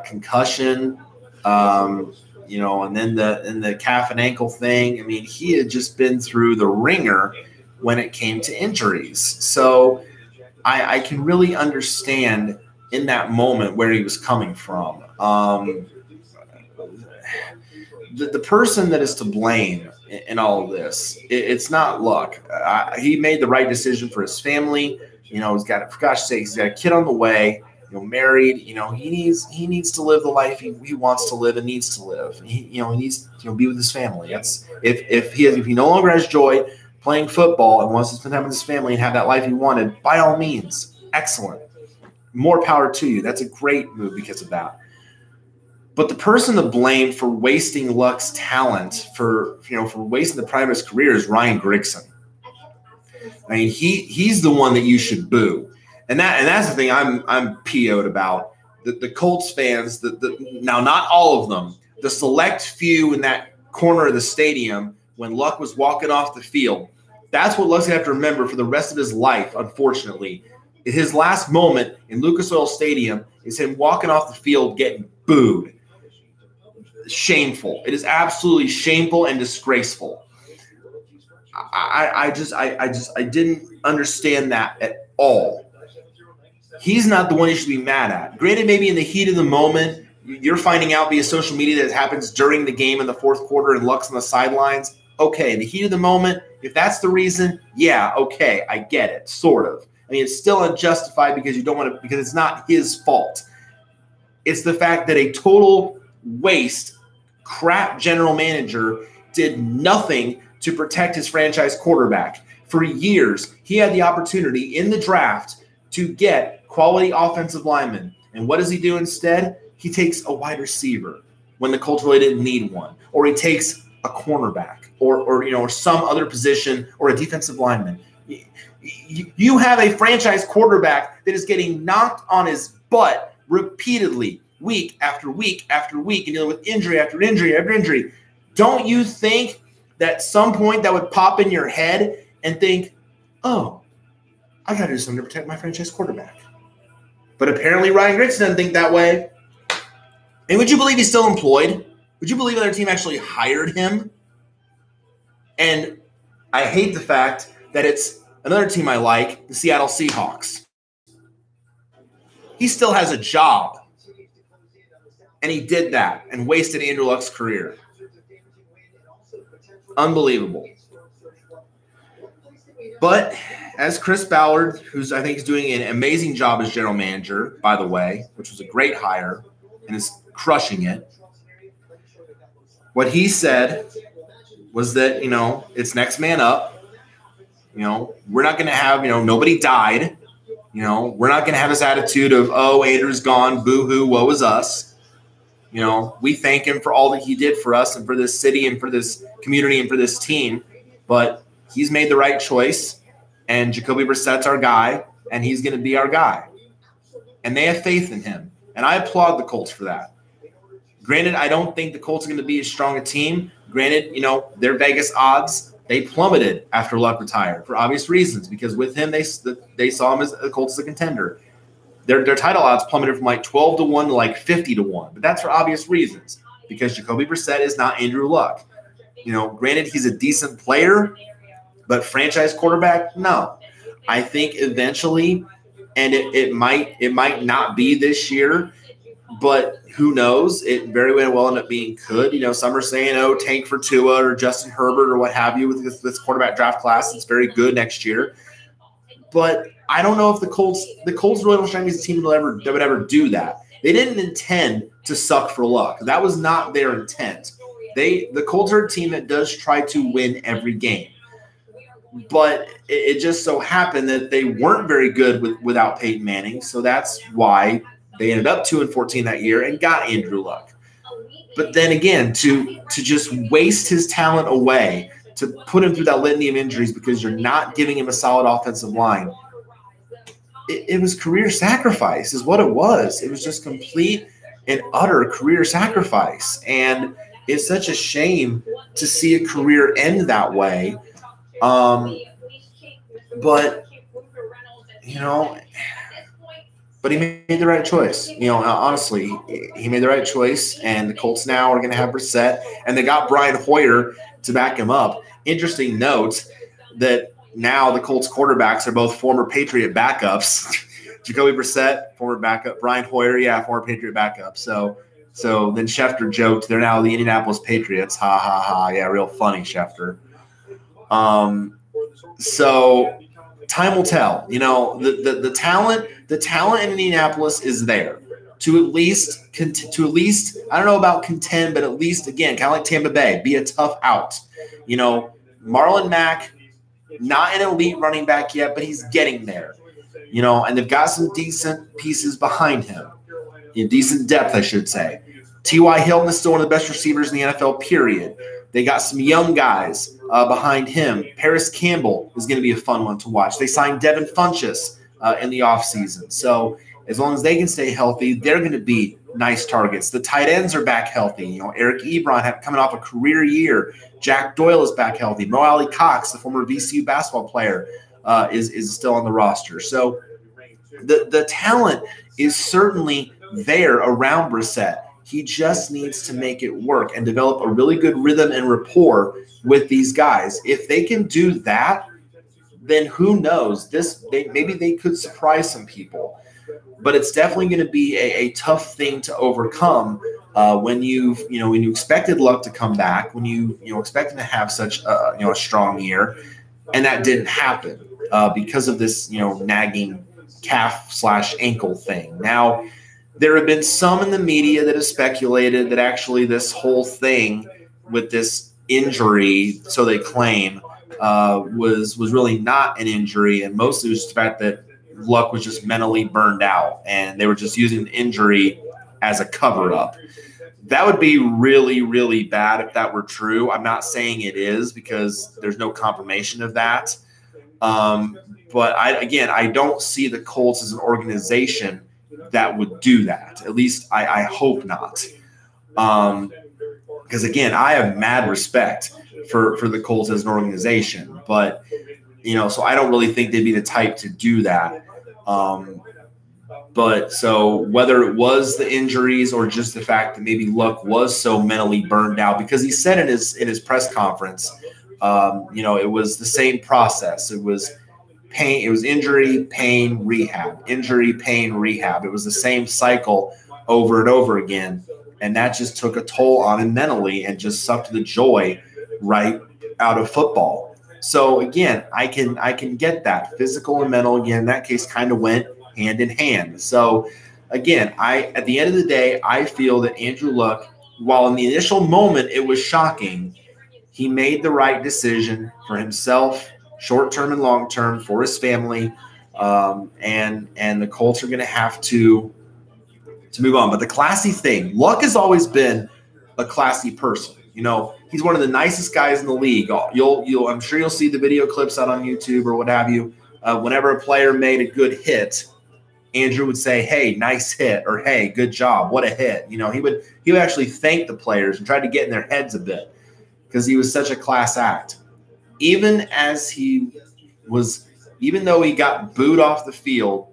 [SPEAKER 1] concussion, and then the calf and ankle thing. He had just been through the ringer when it came to injuries. So I can really understand in that moment where he was coming from. The person that is to blame in all of this, it's not Luck. He made the right decision for his family. He's got, for gosh sakes, he's got a kid on the way, married. He needs to live the life he wants to live and needs to live. He needs to be with his family. That's if he no longer has joy playing football and wants to spend time with his family and have that life he wanted, by all means, excellent. More power to you. That's a great move because of that. But the person to blame for wasting Luck's talent, for wasting the prime of his career, is Ryan Grigson. He's the one that you should boo, and that's the thing I'm PO'd about. The Colts fans, now not all of them, the select few in that corner of the stadium when Luck was walking off the field. That's what Luck's gonna have to remember for the rest of his life. Unfortunately, his last moment in Lucas Oil Stadium is him walking off the field getting booed. Shameful. It is absolutely shameful and disgraceful. I didn't understand that at all. He's not the one you should be mad at. Granted, maybe in the heat of the moment, you're finding out via social media that it happens during the game in the fourth quarter and Luck's on the sidelines. Okay, in the heat of the moment, if that's the reason, yeah, okay, I get it, sort of. It's still unjustified because because it's not his fault. It's the fact that a total waste, crap general manager did nothing to protect his franchise quarterback. For years, he had the opportunity in the draft to get quality offensive linemen. And what does he do instead? He takes a wide receiver when the Colts really didn't need one. Or he takes a cornerback or some other position or a defensive lineman. You have a franchise quarterback that is getting knocked on his butt repeatedly, week after week after week, and dealing with injury after injury after injury. Don't you think that at some point that would pop in your head and think, oh, I got to do something to protect my franchise quarterback? But apparently Ryan Grigson doesn't think that way. And would you believe he's still employed? Would you believe another team actually hired him? And I hate the fact that it's another team I like, the Seattle Seahawks. He still has a job. And he did that and wasted Andrew Luck's career. Unbelievable. But as Chris Ballard, who's I think is doing an amazing job as general manager, by the way, which was a great hire and is crushing it, what he said was that, it's next man up. We're not going to have, nobody died. We're not going to have this attitude of, oh, Andrew's gone, boo-hoo, woe is us. We thank him for all that he did for us and for this city and for this community and for this team. But he's made the right choice, and Jacoby Brissett's our guy, and he's going to be our guy. And they have faith in him. And I applaud the Colts for that. Granted, I don't think the Colts are going to be as strong a team. Granted, their Vegas odds, they plummeted after Luck retired for obvious reasons, because with him, they saw him as the Colts as a contender. Their title odds plummeted from like 12 to 1 to like 50 to 1. But that's for obvious reasons, because Jacoby Brissett is not Andrew Luck. Granted, he's a decent player, but franchise quarterback, no. I think eventually, and it might not be this year, but who knows? It very well end up being could. Some are saying, oh, tank for Tua or Justin Herbert or what have you with this quarterback draft class. It's very good next year. But I don't know if the Colts really don't strike me as a team that would ever do that. They didn't intend to suck for Luck. That was not their intent. The Colts are a team that does try to win every game. But it just so happened that they weren't very good without Peyton Manning. So that's why they ended up 2-14 that year and got Andrew Luck. But then again, to just waste his talent away, to put him through that litany of injuries because you're not giving him a solid offensive line, it was career sacrifice is what it was. It was just complete and utter career sacrifice. And it's such a shame to see a career end that way. But he made the right choice. Honestly, he made the right choice, and the Colts now are going to have Brissett, and they got Brian Hoyer to back him up. Interesting note that now the Colts quarterbacks are both former Patriot backups. Jacoby Brissett, former backup. Brian Hoyer, former Patriot backup. So then Schefter joked they're now the Indianapolis Patriots. Ha, ha, ha. Yeah, real funny, Schefter. So time will tell. The talent in Indianapolis is there to at least I don't know about contend, but at least again, kind of like Tampa Bay, be a tough out. Marlon Mack, not an elite running back yet, but he's getting there. And they've got some decent pieces behind him, decent depth, I should say. T.Y. Hilton is still one of the best receivers in the NFL, period. They got some young guys behind him. Paris Campbell is going to be a fun one to watch. They signed Devin Funchess in the offseason. So as long as they can stay healthy, they're going to be nice targets. The tight ends are back healthy. Eric Ebron coming off a career year. Jack Doyle is back healthy. Mo Alley Cox, the former VCU basketball player, is still on the roster. So the talent is certainly there around Brissett. He just needs to make it work and develop a really good rhythm and rapport with these guys. If they can do that, then who knows? Maybe they could surprise some people. But it's definitely going to be a tough thing to overcome when you expected Luck to come back, when you expected to have such a strong year, and that didn't happen because of this nagging calf/ankle thing. Now, there have been some in the media that have speculated that actually this whole thing with this injury, so they claim, was really not an injury, and mostly it was just the fact that Luck was just mentally burned out, and they were just using the injury as a cover-up. That would be really, really bad if that were true. I'm not saying it is because there's no confirmation of that. But I don't see the Colts as an organization that would do that. At least I hope not. Because, again, I have mad respect for the Colts as an organization. But, so I don't really think they'd be the type to do that. But so whether it was the injuries or just the fact that maybe Luck was so mentally burned out, because he said in his press conference, it was the same process. It was pain. It was injury, pain, rehab, injury, pain, rehab. It was the same cycle over and over again. And that just took a toll on him mentally and just sucked the joy right out of football. So again, I can get that. Physical and mental, again, in that case kind of went hand in hand. So again, at the end of the day, I feel that Andrew Luck, while in the initial moment it was shocking, he made the right decision for himself, short-term and long-term, for his family. And the Colts are going to have to move on. But the classy thing, Luck has always been a classy person. He's one of the nicest guys in the league. I'm sure you'll see the video clips out on YouTube or what have you. Whenever a player made a good hit, Andrew would say, "Hey, nice hit," or "Hey, good job, what a hit." He would actually thank the players and try to get in their heads a bit because he was such a class act. Even though he got booed off the field,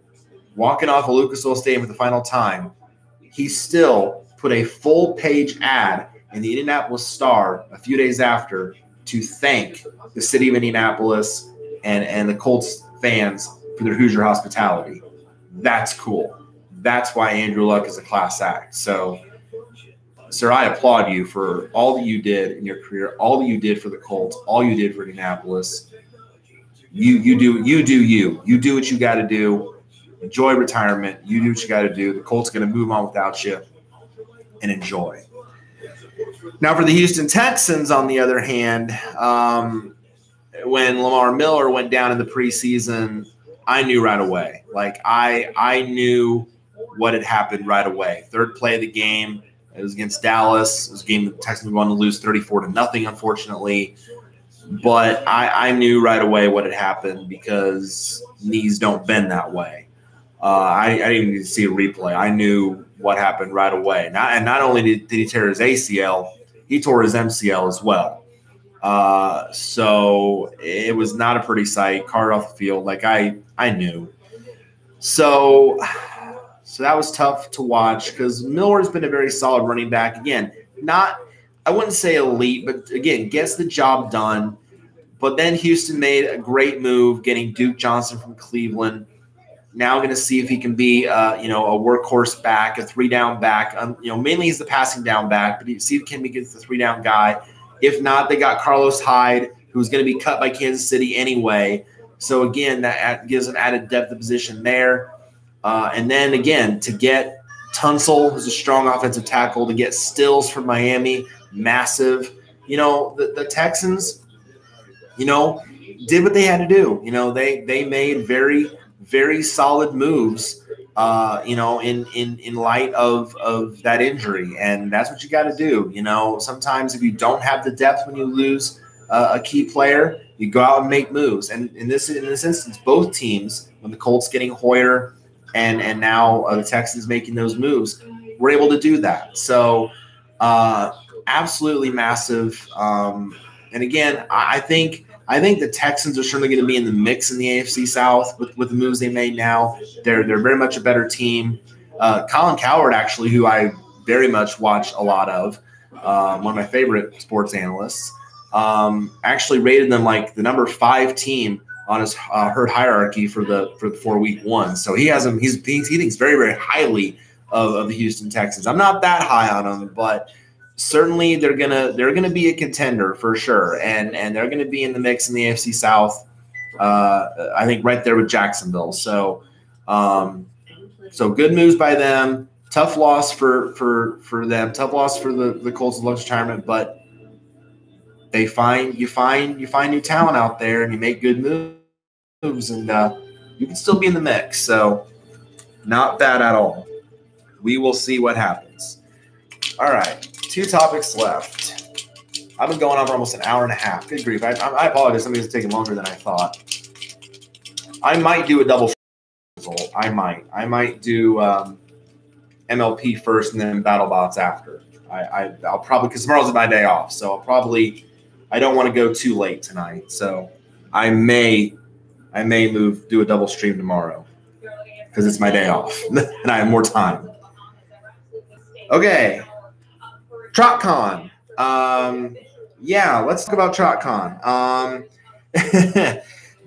[SPEAKER 1] walking off of Lucas Oil Stadium for the final time, he still put a full-page ad in the Indianapolis Star a few days after to thank the city of Indianapolis and the Colts fans for their Hoosier hospitality. That's cool. That's why Andrew Luck is a class act. So, sir, I applaud you for all that you did in your career, all that you did for the Colts, all you did for Indianapolis. You do you. You do what you got to do. Enjoy retirement. You do what you got to do. The Colts are going to move on without you, and enjoy. Now, for the Houston Texans, on the other hand, when Lamar Miller went down in the preseason, I knew right away. Like, I knew what had happened right away. Third play of the game, it was against Dallas. It was a game the Texans were going to lose 34-0, unfortunately. But I knew right away what had happened because knees don't bend that way. I didn't even need to see a replay. I knew what happened right away. Not only did he tear his ACL, he tore his MCL as well. So it was not a pretty sight. Carted off the field, like I knew. So that was tough to watch because Miller's been a very solid running back. Again, I wouldn't say elite, but again, gets the job done. But then Houston made a great move getting Duke Johnson from Cleveland. Now going to see if he can be, a workhorse back, a 3-down back. Mainly he's the passing down back, but see if he can be the 3-down guy. If not, they got Carlos Hyde, who's going to be cut by Kansas City anyway. So, again, that gives an added depth of position there. And then, again, to get Tunsil, who's a strong offensive tackle, to get Stills from Miami, massive. The Texans, did what they had to do. They made very, very solid moves, in light of that injury. And that's what you got to do. Sometimes if you don't have the depth when you lose a key player, you go out and make moves. And in this instance, both teams, when the Colts getting Hoyer and now the Texans making those moves, were able to do that. So absolutely massive. And again, I think the Texans are certainly going to be in the mix in the AFC South with the moves they made now. They're very much a better team. Colin Cowherd, actually, who I very much watch a lot of, one of my favorite sports analysts, actually rated them like the number 5 team on his herd hierarchy for the 4-week one. So he has them. He thinks very, very highly of the Houston Texans. I'm not that high on them, but certainly they're gonna be a contender for sure, and they're gonna be in the mix in the AFC South. I think right there with Jacksonville. So good moves by them. Tough loss for them. Tough loss for the Colts' Luck's retirement, but you find new talent out there, and you make good moves, and you can still be in the mix. So not bad at all. We will see what happens. All right. 2 topics left. I've been going on for almost an hour and a half. Good grief. I apologize. Somebody's taking longer than I thought. I might do a double result. I might do MLP first and then BattleBots after. I'll probably, because tomorrow's my day off, so I don't want to go too late tonight. So I may do a double stream tomorrow. because it's my day off and I have more time. Okay, TrotCon. Yeah, let's talk about TrotCon.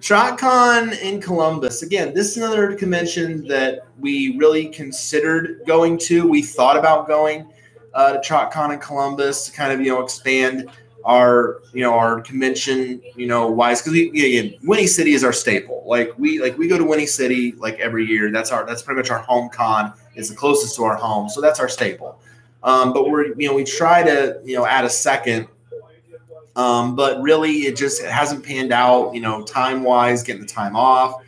[SPEAKER 1] TrotCon in Columbus. Again, this is another convention that we really considered going to. We thought about going to TrotCon in Columbus to kind of, expand our, our convention, wise, because Winnie City is our staple. We go to Winnie City like every year. That's pretty much our home con. It's the closest to our home, so that's our staple. But we try to, add a second. But really, it hasn't panned out, time wise, getting the time off,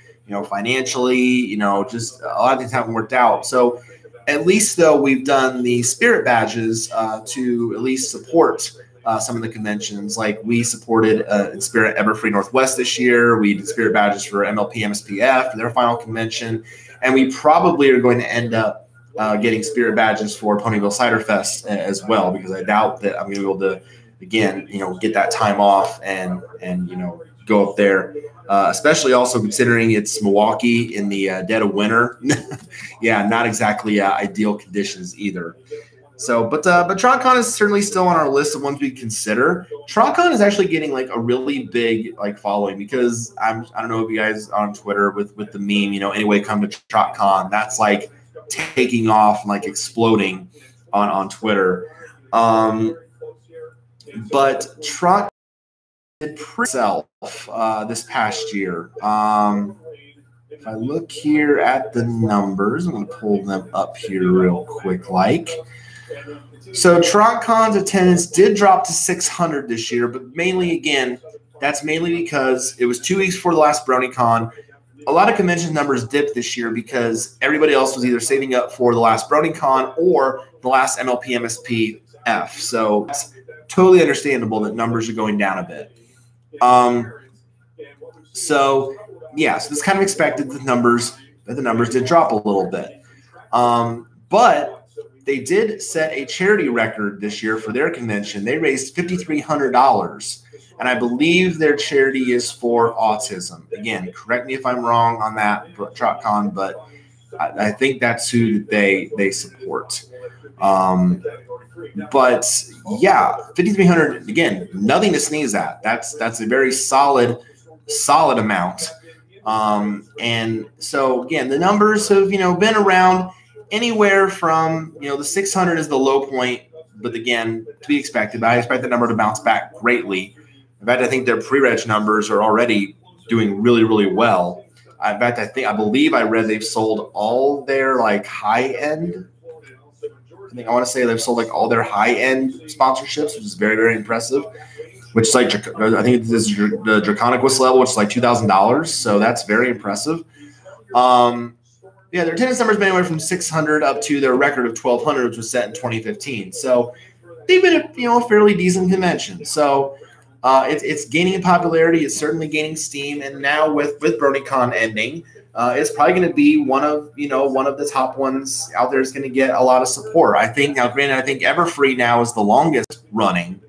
[SPEAKER 1] financially, just a lot of things haven't worked out. So at least though, we've done the spirit badges to at least support some of the conventions. Like we supported Spirit Everfree Northwest this year. We did spirit badges for MLP MSPF for their final convention. And we probably are going to end up getting spirit badges for Ponyville Cider Fest as well, because I doubt that I'm going to be able to, again, get that time off and go up there, especially also considering it's Milwaukee in the dead of winter. Yeah, not exactly ideal conditions either. So, but TrotCon is certainly still on our list of ones we consider. TrotCon is actually getting like a really big following, because I don't know if you guys are on Twitter with the meme, anyway, come to TrotCon. That's like taking off and like exploding on Twitter. But Trot did itself this past year. If I look here at the numbers, I'm going to pull them up here real quick. So TrotCon's attendance did drop to 600 this year, but that's mainly because it was 2 weeks before the last BronyCon. A lot of convention numbers dipped this year because everybody else was either saving up for the last BronyCon or the last MLP MSPF. So it's totally understandable that numbers are going down a bit. So this kind of expected the numbers did drop a little bit. But they did set a charity record this year for their convention. They raised $5,300, and I believe their charity is for autism. Again, correct me if I'm wrong on that, TrotCon, but I think that's who they support. But yeah, 5,300, again, nothing to sneeze at. That's a very solid amount. And so again, the numbers have, been around anywhere from, the 600 is the low point, but again, to be expected. But I expect the number to bounce back greatly. In fact, I think their pre-reg numbers are already doing really, really well. In fact, I believe I read they've sold all their high-end. I want to say they've sold all their high-end sponsorships, which is very, very impressive. Which is I think this is the Draconic Whistle level, which is $2,000. So that's very impressive. Their attendance numbers been anywhere from 600 up to their record of 1,200, which was set in 2015. So they've been a fairly decent convention. So it's gaining in popularity. It's certainly gaining steam. And now with BronyCon ending, it's probably going to be one of the top ones out there is going to get a lot of support. I think Everfree now is the longest running,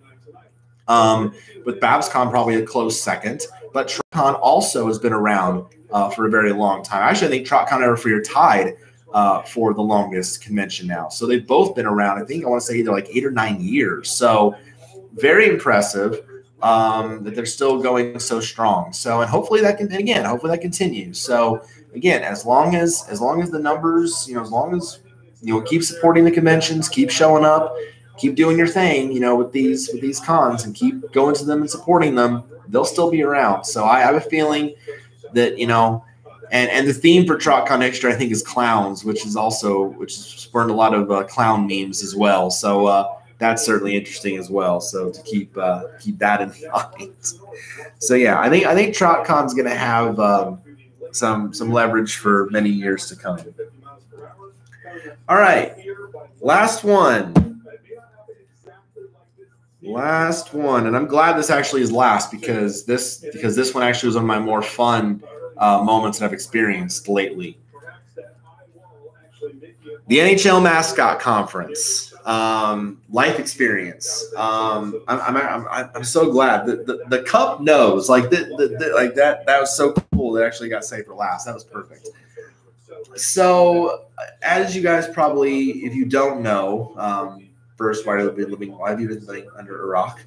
[SPEAKER 1] with BabsCon probably a close second. But TrotCon also has been around for a very long time. Actually, I think TrotCon and Everfree are tied for the longest convention now. So they've both been around, I want to say either 8 or 9 years. So very impressive that they're still going so strong. So, and hopefully that continues. So again, as long as the numbers, as long as keep supporting the conventions, keep showing up, keep doing your thing, with these cons, and keep going to them and supporting them, they'll still be around. So I have a feeling that, and the theme for TrotCon next year, I think, is clowns, which has spurned a lot of clown memes as well. So that's certainly interesting as well. So to keep that in mind. So yeah, I think TrotCon's going to have some leverage for many years to come. All right, last one, and I'm glad this actually is last because this one actually was one of my more fun moments that I've experienced lately. The NHL Mascot Conference, life experience. I'm so glad that the cup knows that was so cool. That actually got saved for last. That was perfect. So, as you guys probably, if you don't know, first, why have you been living under a rock?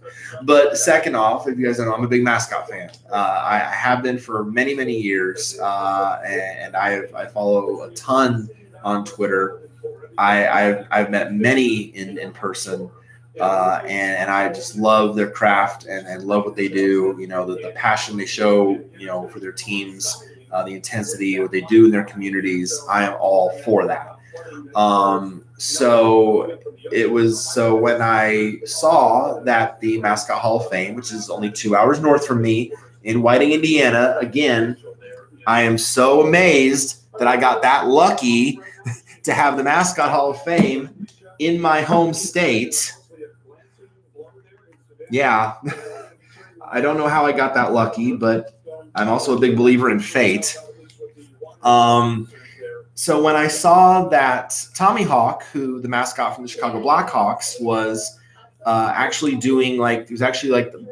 [SPEAKER 1] But second off, if you guys don't know, I'm a big mascot fan. I have been for many, many years, and I follow a ton on Twitter. I've met many in person, and I just love their craft and love what they do. You know, the passion they show, you know, for their teams, the intensity, what they do in their communities. I am all for that. So when I saw that the Mascot Hall of Fame, which is only 2 hours north from me in Whiting, Indiana, again, I am so amazed that I got that lucky to have the Mascot Hall of Fame in my home state. Yeah, I don't know how I got that lucky, but I'm also a big believer in fate. So when I saw that Tommy Hawk, who the mascot from the Chicago Blackhawks, was actually doing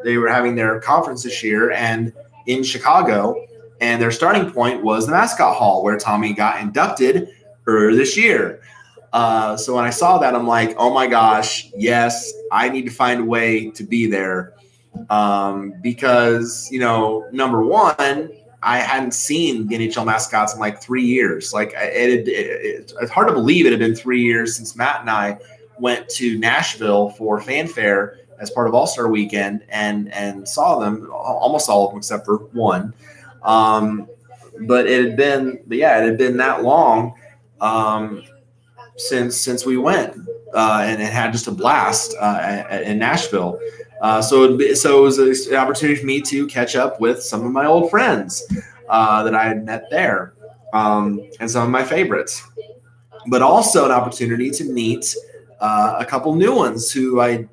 [SPEAKER 1] they were having their conference this year and in Chicago, and their starting point was the Mascot Hall where Tommy got inducted earlier this year. So when I saw that, I'm like, oh my gosh, yes, I need to find a way to be there. Because, you know, number one, I hadn't seen the NHL mascots in like 3 years. Like it's hard to believe it had been 3 years since Matt and I went to Nashville for Fanfare as part of All-Star Weekend and saw them, almost all of them except for one. But it had been that long since we went, and it had just a blast in Nashville. So it was an opportunity for me to catch up with some of my old friends that I had met there, and some of my favorites, but also an opportunity to meet a couple new ones who I,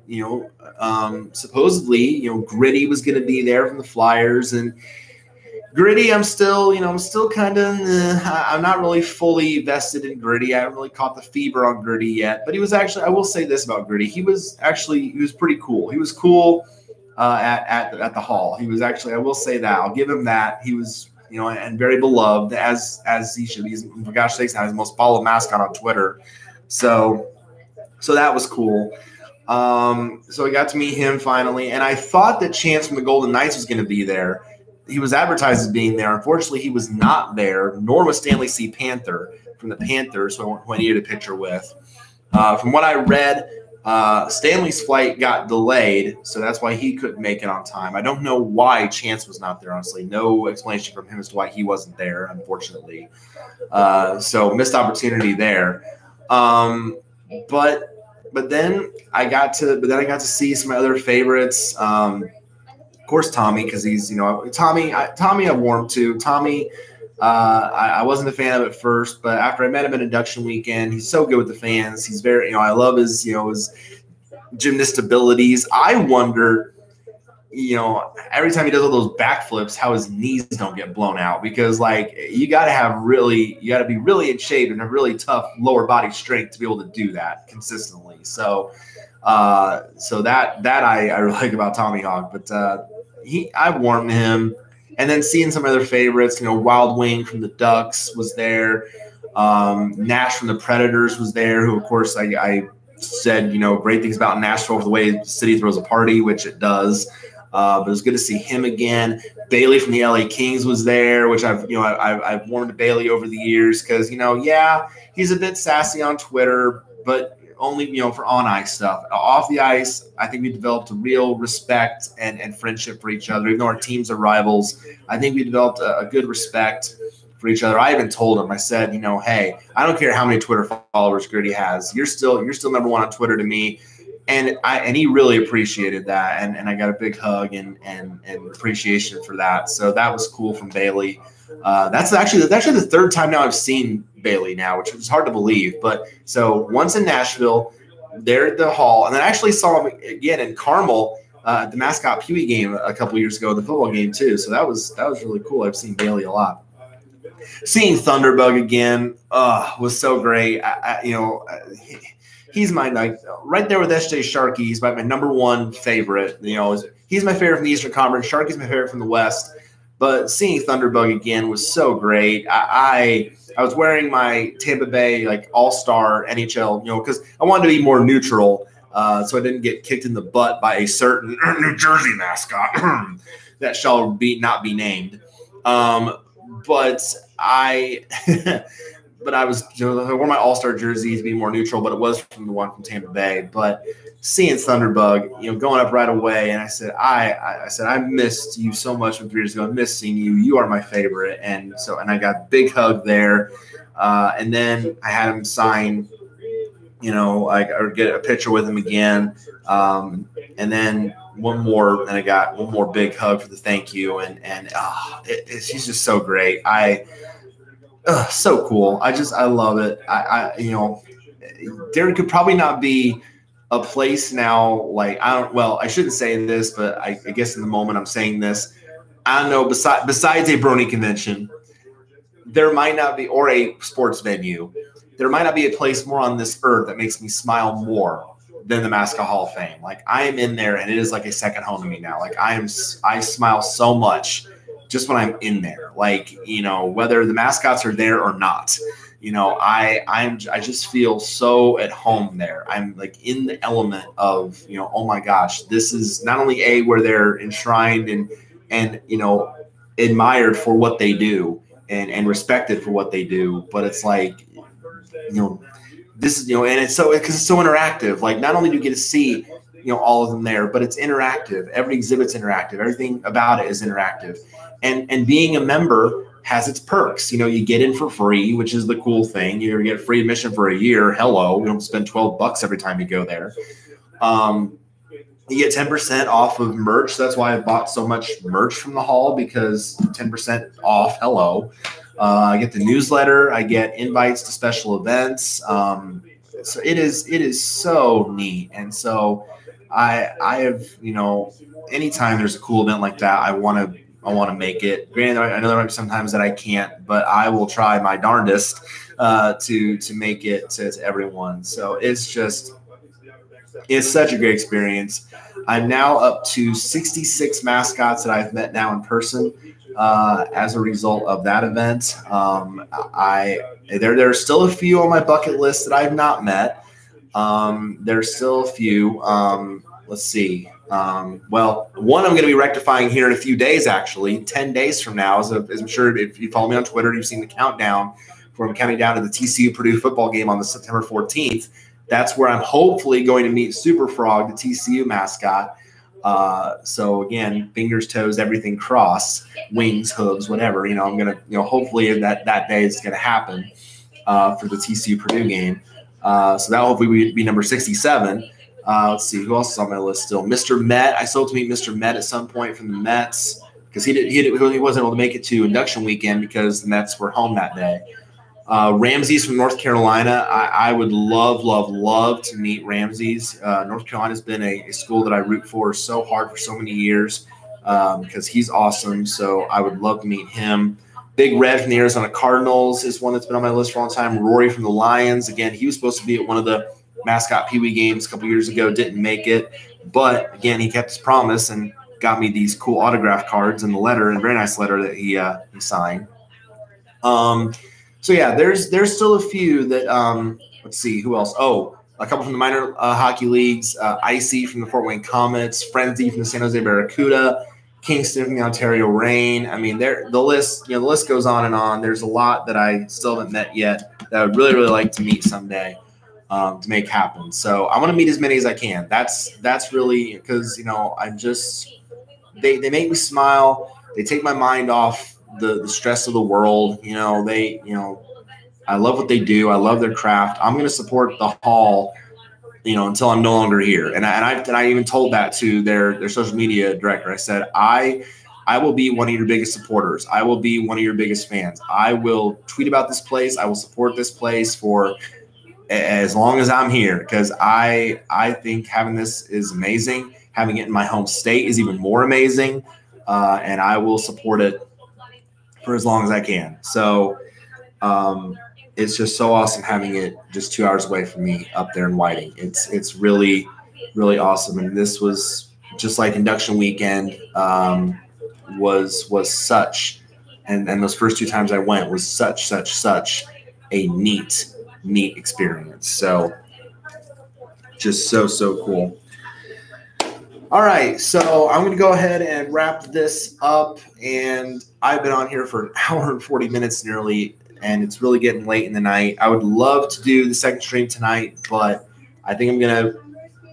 [SPEAKER 1] supposedly, Gritty was going to be there from the Flyers, and Gritty, I'm still kind of, I'm not really fully vested in Gritty. I haven't really caught the fever on Gritty yet, but he was actually, I will say this about Gritty. He was pretty cool. He was cool at the Hall. He was actually, I will say that. I'll give him that. He was, and very beloved as he should be. He's, for gosh sakes, now he's the most followed mascot on Twitter. So that was cool. So I got to meet him finally, and I thought that Chance from the Golden Knights was going to be there. He was advertised as being there. Unfortunately, he was not there, nor was Stanley C. Panther from the Panthers, who I needed a picture with. From what I read, Stanley's flight got delayed, so that's why he couldn't make it on time. I don't know why Chance was not there, honestly. No explanation from him as to why he wasn't there, unfortunately. So missed opportunity there. But then I got to see some other favorites. Of course, Tommy, because he's, Tommy I warmed to. Tommy, I wasn't a fan of at first, but after I met him at induction weekend, he's so good with the fans. He's very, I love his, his gymnast abilities. I wonder, every time he does all those backflips, how his knees don't get blown out, because like you got to be really in shape and have really tough lower body strength to be able to do that consistently. So that I really like about Tommy Hawk, but I warmed to him, and then seeing some other favorites, Wild Wing from the Ducks was there, Nash from the Predators was there, who of course I said great things about Nashville for the way the city throws a party, which it does. But it was good to see him again. Bailey from the LA Kings was there, which I've warmed to Bailey over the years because he's a bit sassy on Twitter, but only for on ice stuff. Off the ice, I think we developed a real respect and friendship for each other. Even though our teams are rivals, I think we developed a good respect for each other. I even told him, I said, hey, I don't care how many Twitter followers Gritty has. You're still number one on Twitter to me. And he really appreciated that, and I got a big hug and appreciation for that. So that was cool from Bailey. That's actually the third time now I've seen Bailey now, which is hard to believe. But so once in Nashville, there at the Hall, and then I actually saw him again in Carmel at the Mascot Pewee game a couple years ago, the football game too. So that was really cool. I've seen Bailey a lot. Seeing Thunderbug again was so great. He's my right there with S.J. Sharkey. He's my number one favorite. He's my favorite from the Eastern Conference. Sharkey's my favorite from the West. But seeing Thunderbug again was so great. I I was wearing my Tampa Bay like All-Star NHL, because I wanted to be more neutral, so I didn't get kicked in the butt by a certain New Jersey mascot that shall not be named. But I but I was I wore my All-Star jersey to be more neutral, but it was from the one from Tampa Bay. But seeing Thunderbug, going up right away, and I said, I missed you so much from 3 years ago. I missed seeing you. You are my favorite, and I got a big hug there, and then I had him sign, or get a picture with him again, and then I got one more big hug for the thank you, and he's just so great. So cool. I love it. There could probably not be a place now. Like, I shouldn't say this, but I guess in the moment I'm saying this. I don't know, besides a Brony convention, there might not be, or a sports venue, there might not be a place more on this earth that makes me smile more than the Mascot Hall of Fame. Like, I am in there and it is like a second home to me now. Like, I smile so much just when I'm in there, like, whether the mascots are there or not, I just feel so at home there. I'm like in the element of, oh my gosh, this is not only where they're enshrined and admired for what they do and respected for what they do, but it's like, this is, and it's because it's so interactive. Like, not only do you get to see, all of them there, but it's interactive. Every exhibit's interactive. Everything about it is interactive. And being a member has its perks. You get in for free, which is the cool thing. You get free admission for a year. Hello, you don't spend $12 every time you go there. You get 10% off of merch. That's why I bought so much merch from the hall, because 10% off. Hello. I get the newsletter. I get invites to special events. So it is so neat. And so I have, anytime there's a cool event like that, I want to make it. Granted, I know there might be sometimes that I can't, but I will try my darndest to make it to everyone. So it's such a great experience. I'm now up to 66 mascots that I've met now in person as a result of that event. There are still a few on my bucket list that I've not met. There's still a few. Let's see. One I'm going to be rectifying here in a few days, actually, 10 days from now. As I'm sure if you follow me on Twitter, you've seen the countdown from counting down to the TCU Purdue football game on the September 14th. That's where I'm hopefully going to meet Super Frog, the TCU mascot. So again, fingers, toes, everything crossed, wings, hooves, whatever. I'm going to, hopefully that day is going to happen for the TCU Purdue game. So that hopefully would be number 67. Let's see, who else is on my list still? Mr. Met. I still have to meet Mr. Met at some point from the Mets, because he wasn't able to make it to induction weekend because the Mets were home that day. Ramses from North Carolina. I would love to meet Ramses. North Carolina's been a school that I root for so hard for so many years because he's awesome. So I would love to meet him. Big Red from the Arizona Cardinals is one that's been on my list for a long time. Rory from the Lions. Again, he was supposed to be at one of the mascot Pee Wee games a couple years ago, didn't make it. But again, he kept his promise and got me these cool autograph cards and the letter, and a very nice letter that he signed. So yeah, there's still a few that let's see, who else? Oh, a couple from the minor hockey leagues, Icy from the Fort Wayne Comets, Frenzy from the San Jose Barracuda, Kingston from the Ontario Reign. I mean, the list goes on and on. There's a lot that I still haven't met yet that I would really like to meet someday to make happen. So I want to meet as many as I can. That's really because I'm just they make me smile. They take my mind off the stress of the world. I love what they do. I love their craft. I'm going to support the hall, until I'm no longer here. And I even told that to their social media director. I said, I will be one of your biggest supporters. I will be one of your biggest fans. I will tweet about this place. I will support this place for as long as I'm here, because I think having this is amazing. Having it in my home state is even more amazing. And I will support it for as long as I can. So it's just so awesome having it just 2 hours away from me up there in Whiting. It's really, really awesome. And this was just like induction weekend was such And those first 2 times I went was such a neat experience. So just so cool. All right, so I'm going to go ahead and wrap this up. And I've been on here for an hour and 40 minutes nearly, and it's really getting late in the night. I would love to do the second stream tonight, but I think I'm going to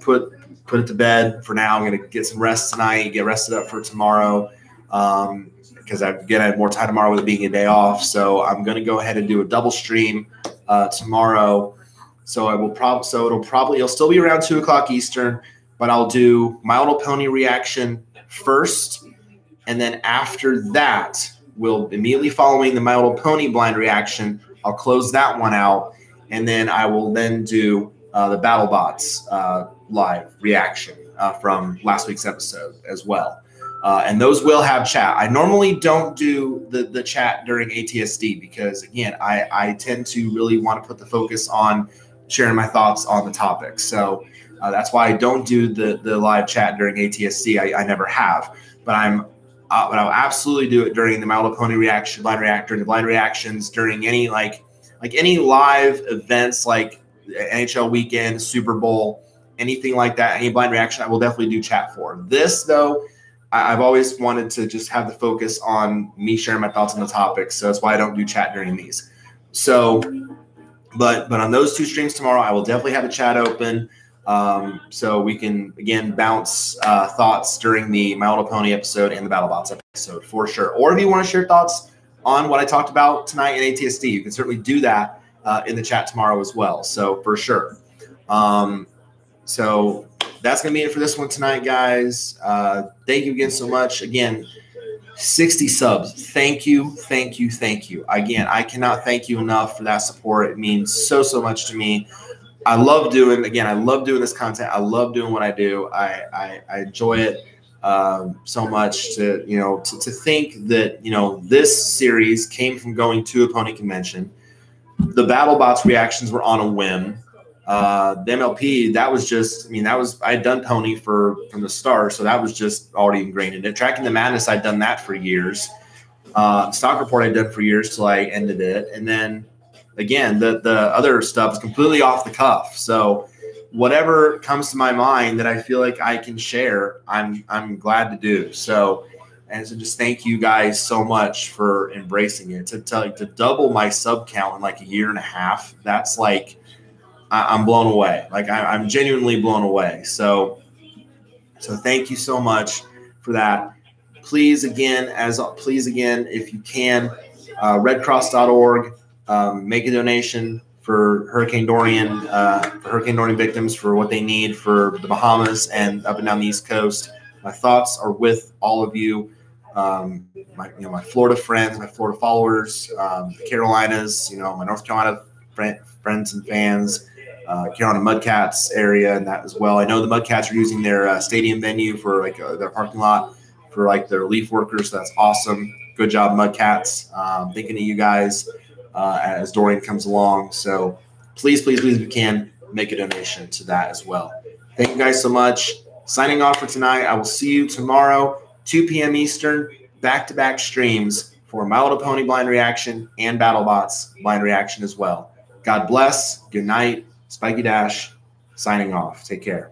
[SPEAKER 1] put it to bed for now. I'm going to get some rest tonight, get rested up for tomorrow, because I have more time tomorrow with it being a day off. So I'm going to go ahead and do a double stream tomorrow. So it'll still be around 2 o'clock Eastern, but I'll do My Little Pony reaction first, and then after that, we'll immediately following the My Little Pony blind reaction, I'll close that one out, and then I will then do the BattleBots live reaction from last week's episode as well. And those will have chat. I normally don't do the chat during ATSD because, again, I tend to really want to put the focus on sharing my thoughts on the topic. So that's why I don't do the live chat during ATSD. I never have. But I'll absolutely do it during the My Little Pony reaction, during the blind reactions, during any like any live events like NHL weekend, Super Bowl, anything like that, any blind reaction, I will definitely do chat for. This, though, I've always wanted to just have the focus on me sharing my thoughts on the topic. So that's why I don't do chat during these. So, but on those 2 streams tomorrow, I will definitely have a chat open. So we can, again, bounce thoughts during the My Little Pony episode and the BattleBots episode for sure. Or if you want to share thoughts on what I talked about tonight in ATSD, you can certainly do that in the chat tomorrow as well. So for sure. So that's going to be it for this one tonight, guys. Thank you again so much. Again, 60 subs. Thank you. Again, I cannot thank you enough for that support. It means so much to me. I love doing this content. I love doing what I do. I enjoy it so much to think that, this series came from going to a pony convention. The BattleBots reactions were on a whim. The MLP, that was I had done pony from the start. So that was just already ingrained in it. Tracking the Madness, I'd done that for years. Stock Report I'd done for years till I ended it. And then, again, the other stuff is completely off the cuff. So whatever comes to my mind that I feel like I can share, I'm glad to do. So just thank you guys so much for embracing it. To double my sub count in like a year and a half, that's like I'm blown away. Like I'm genuinely blown away. So thank you so much for that. Please again, if you can, redcross.org. Make a donation for Hurricane Dorian victims for what they need for the Bahamas and up and down the East Coast. My thoughts are with all of you, my Florida friends, my Florida followers, the Carolinas, my North Carolina friends and fans, Carolina Mudcats area and that as well. I know the Mudcats are using their stadium venue for their parking lot for their relief workers. So that's awesome. Good job, Mudcats. Thinking of you guys. As Dorian comes along. So please, if you can, make a donation to that as well. Thank you guys so much. Signing off for tonight. I will see you tomorrow, 2 p.m. Eastern, back-to-back streams for My Little Pony blind reaction and BattleBots blind reaction as well. God bless. Good night. Spiky Dash signing off. Take care.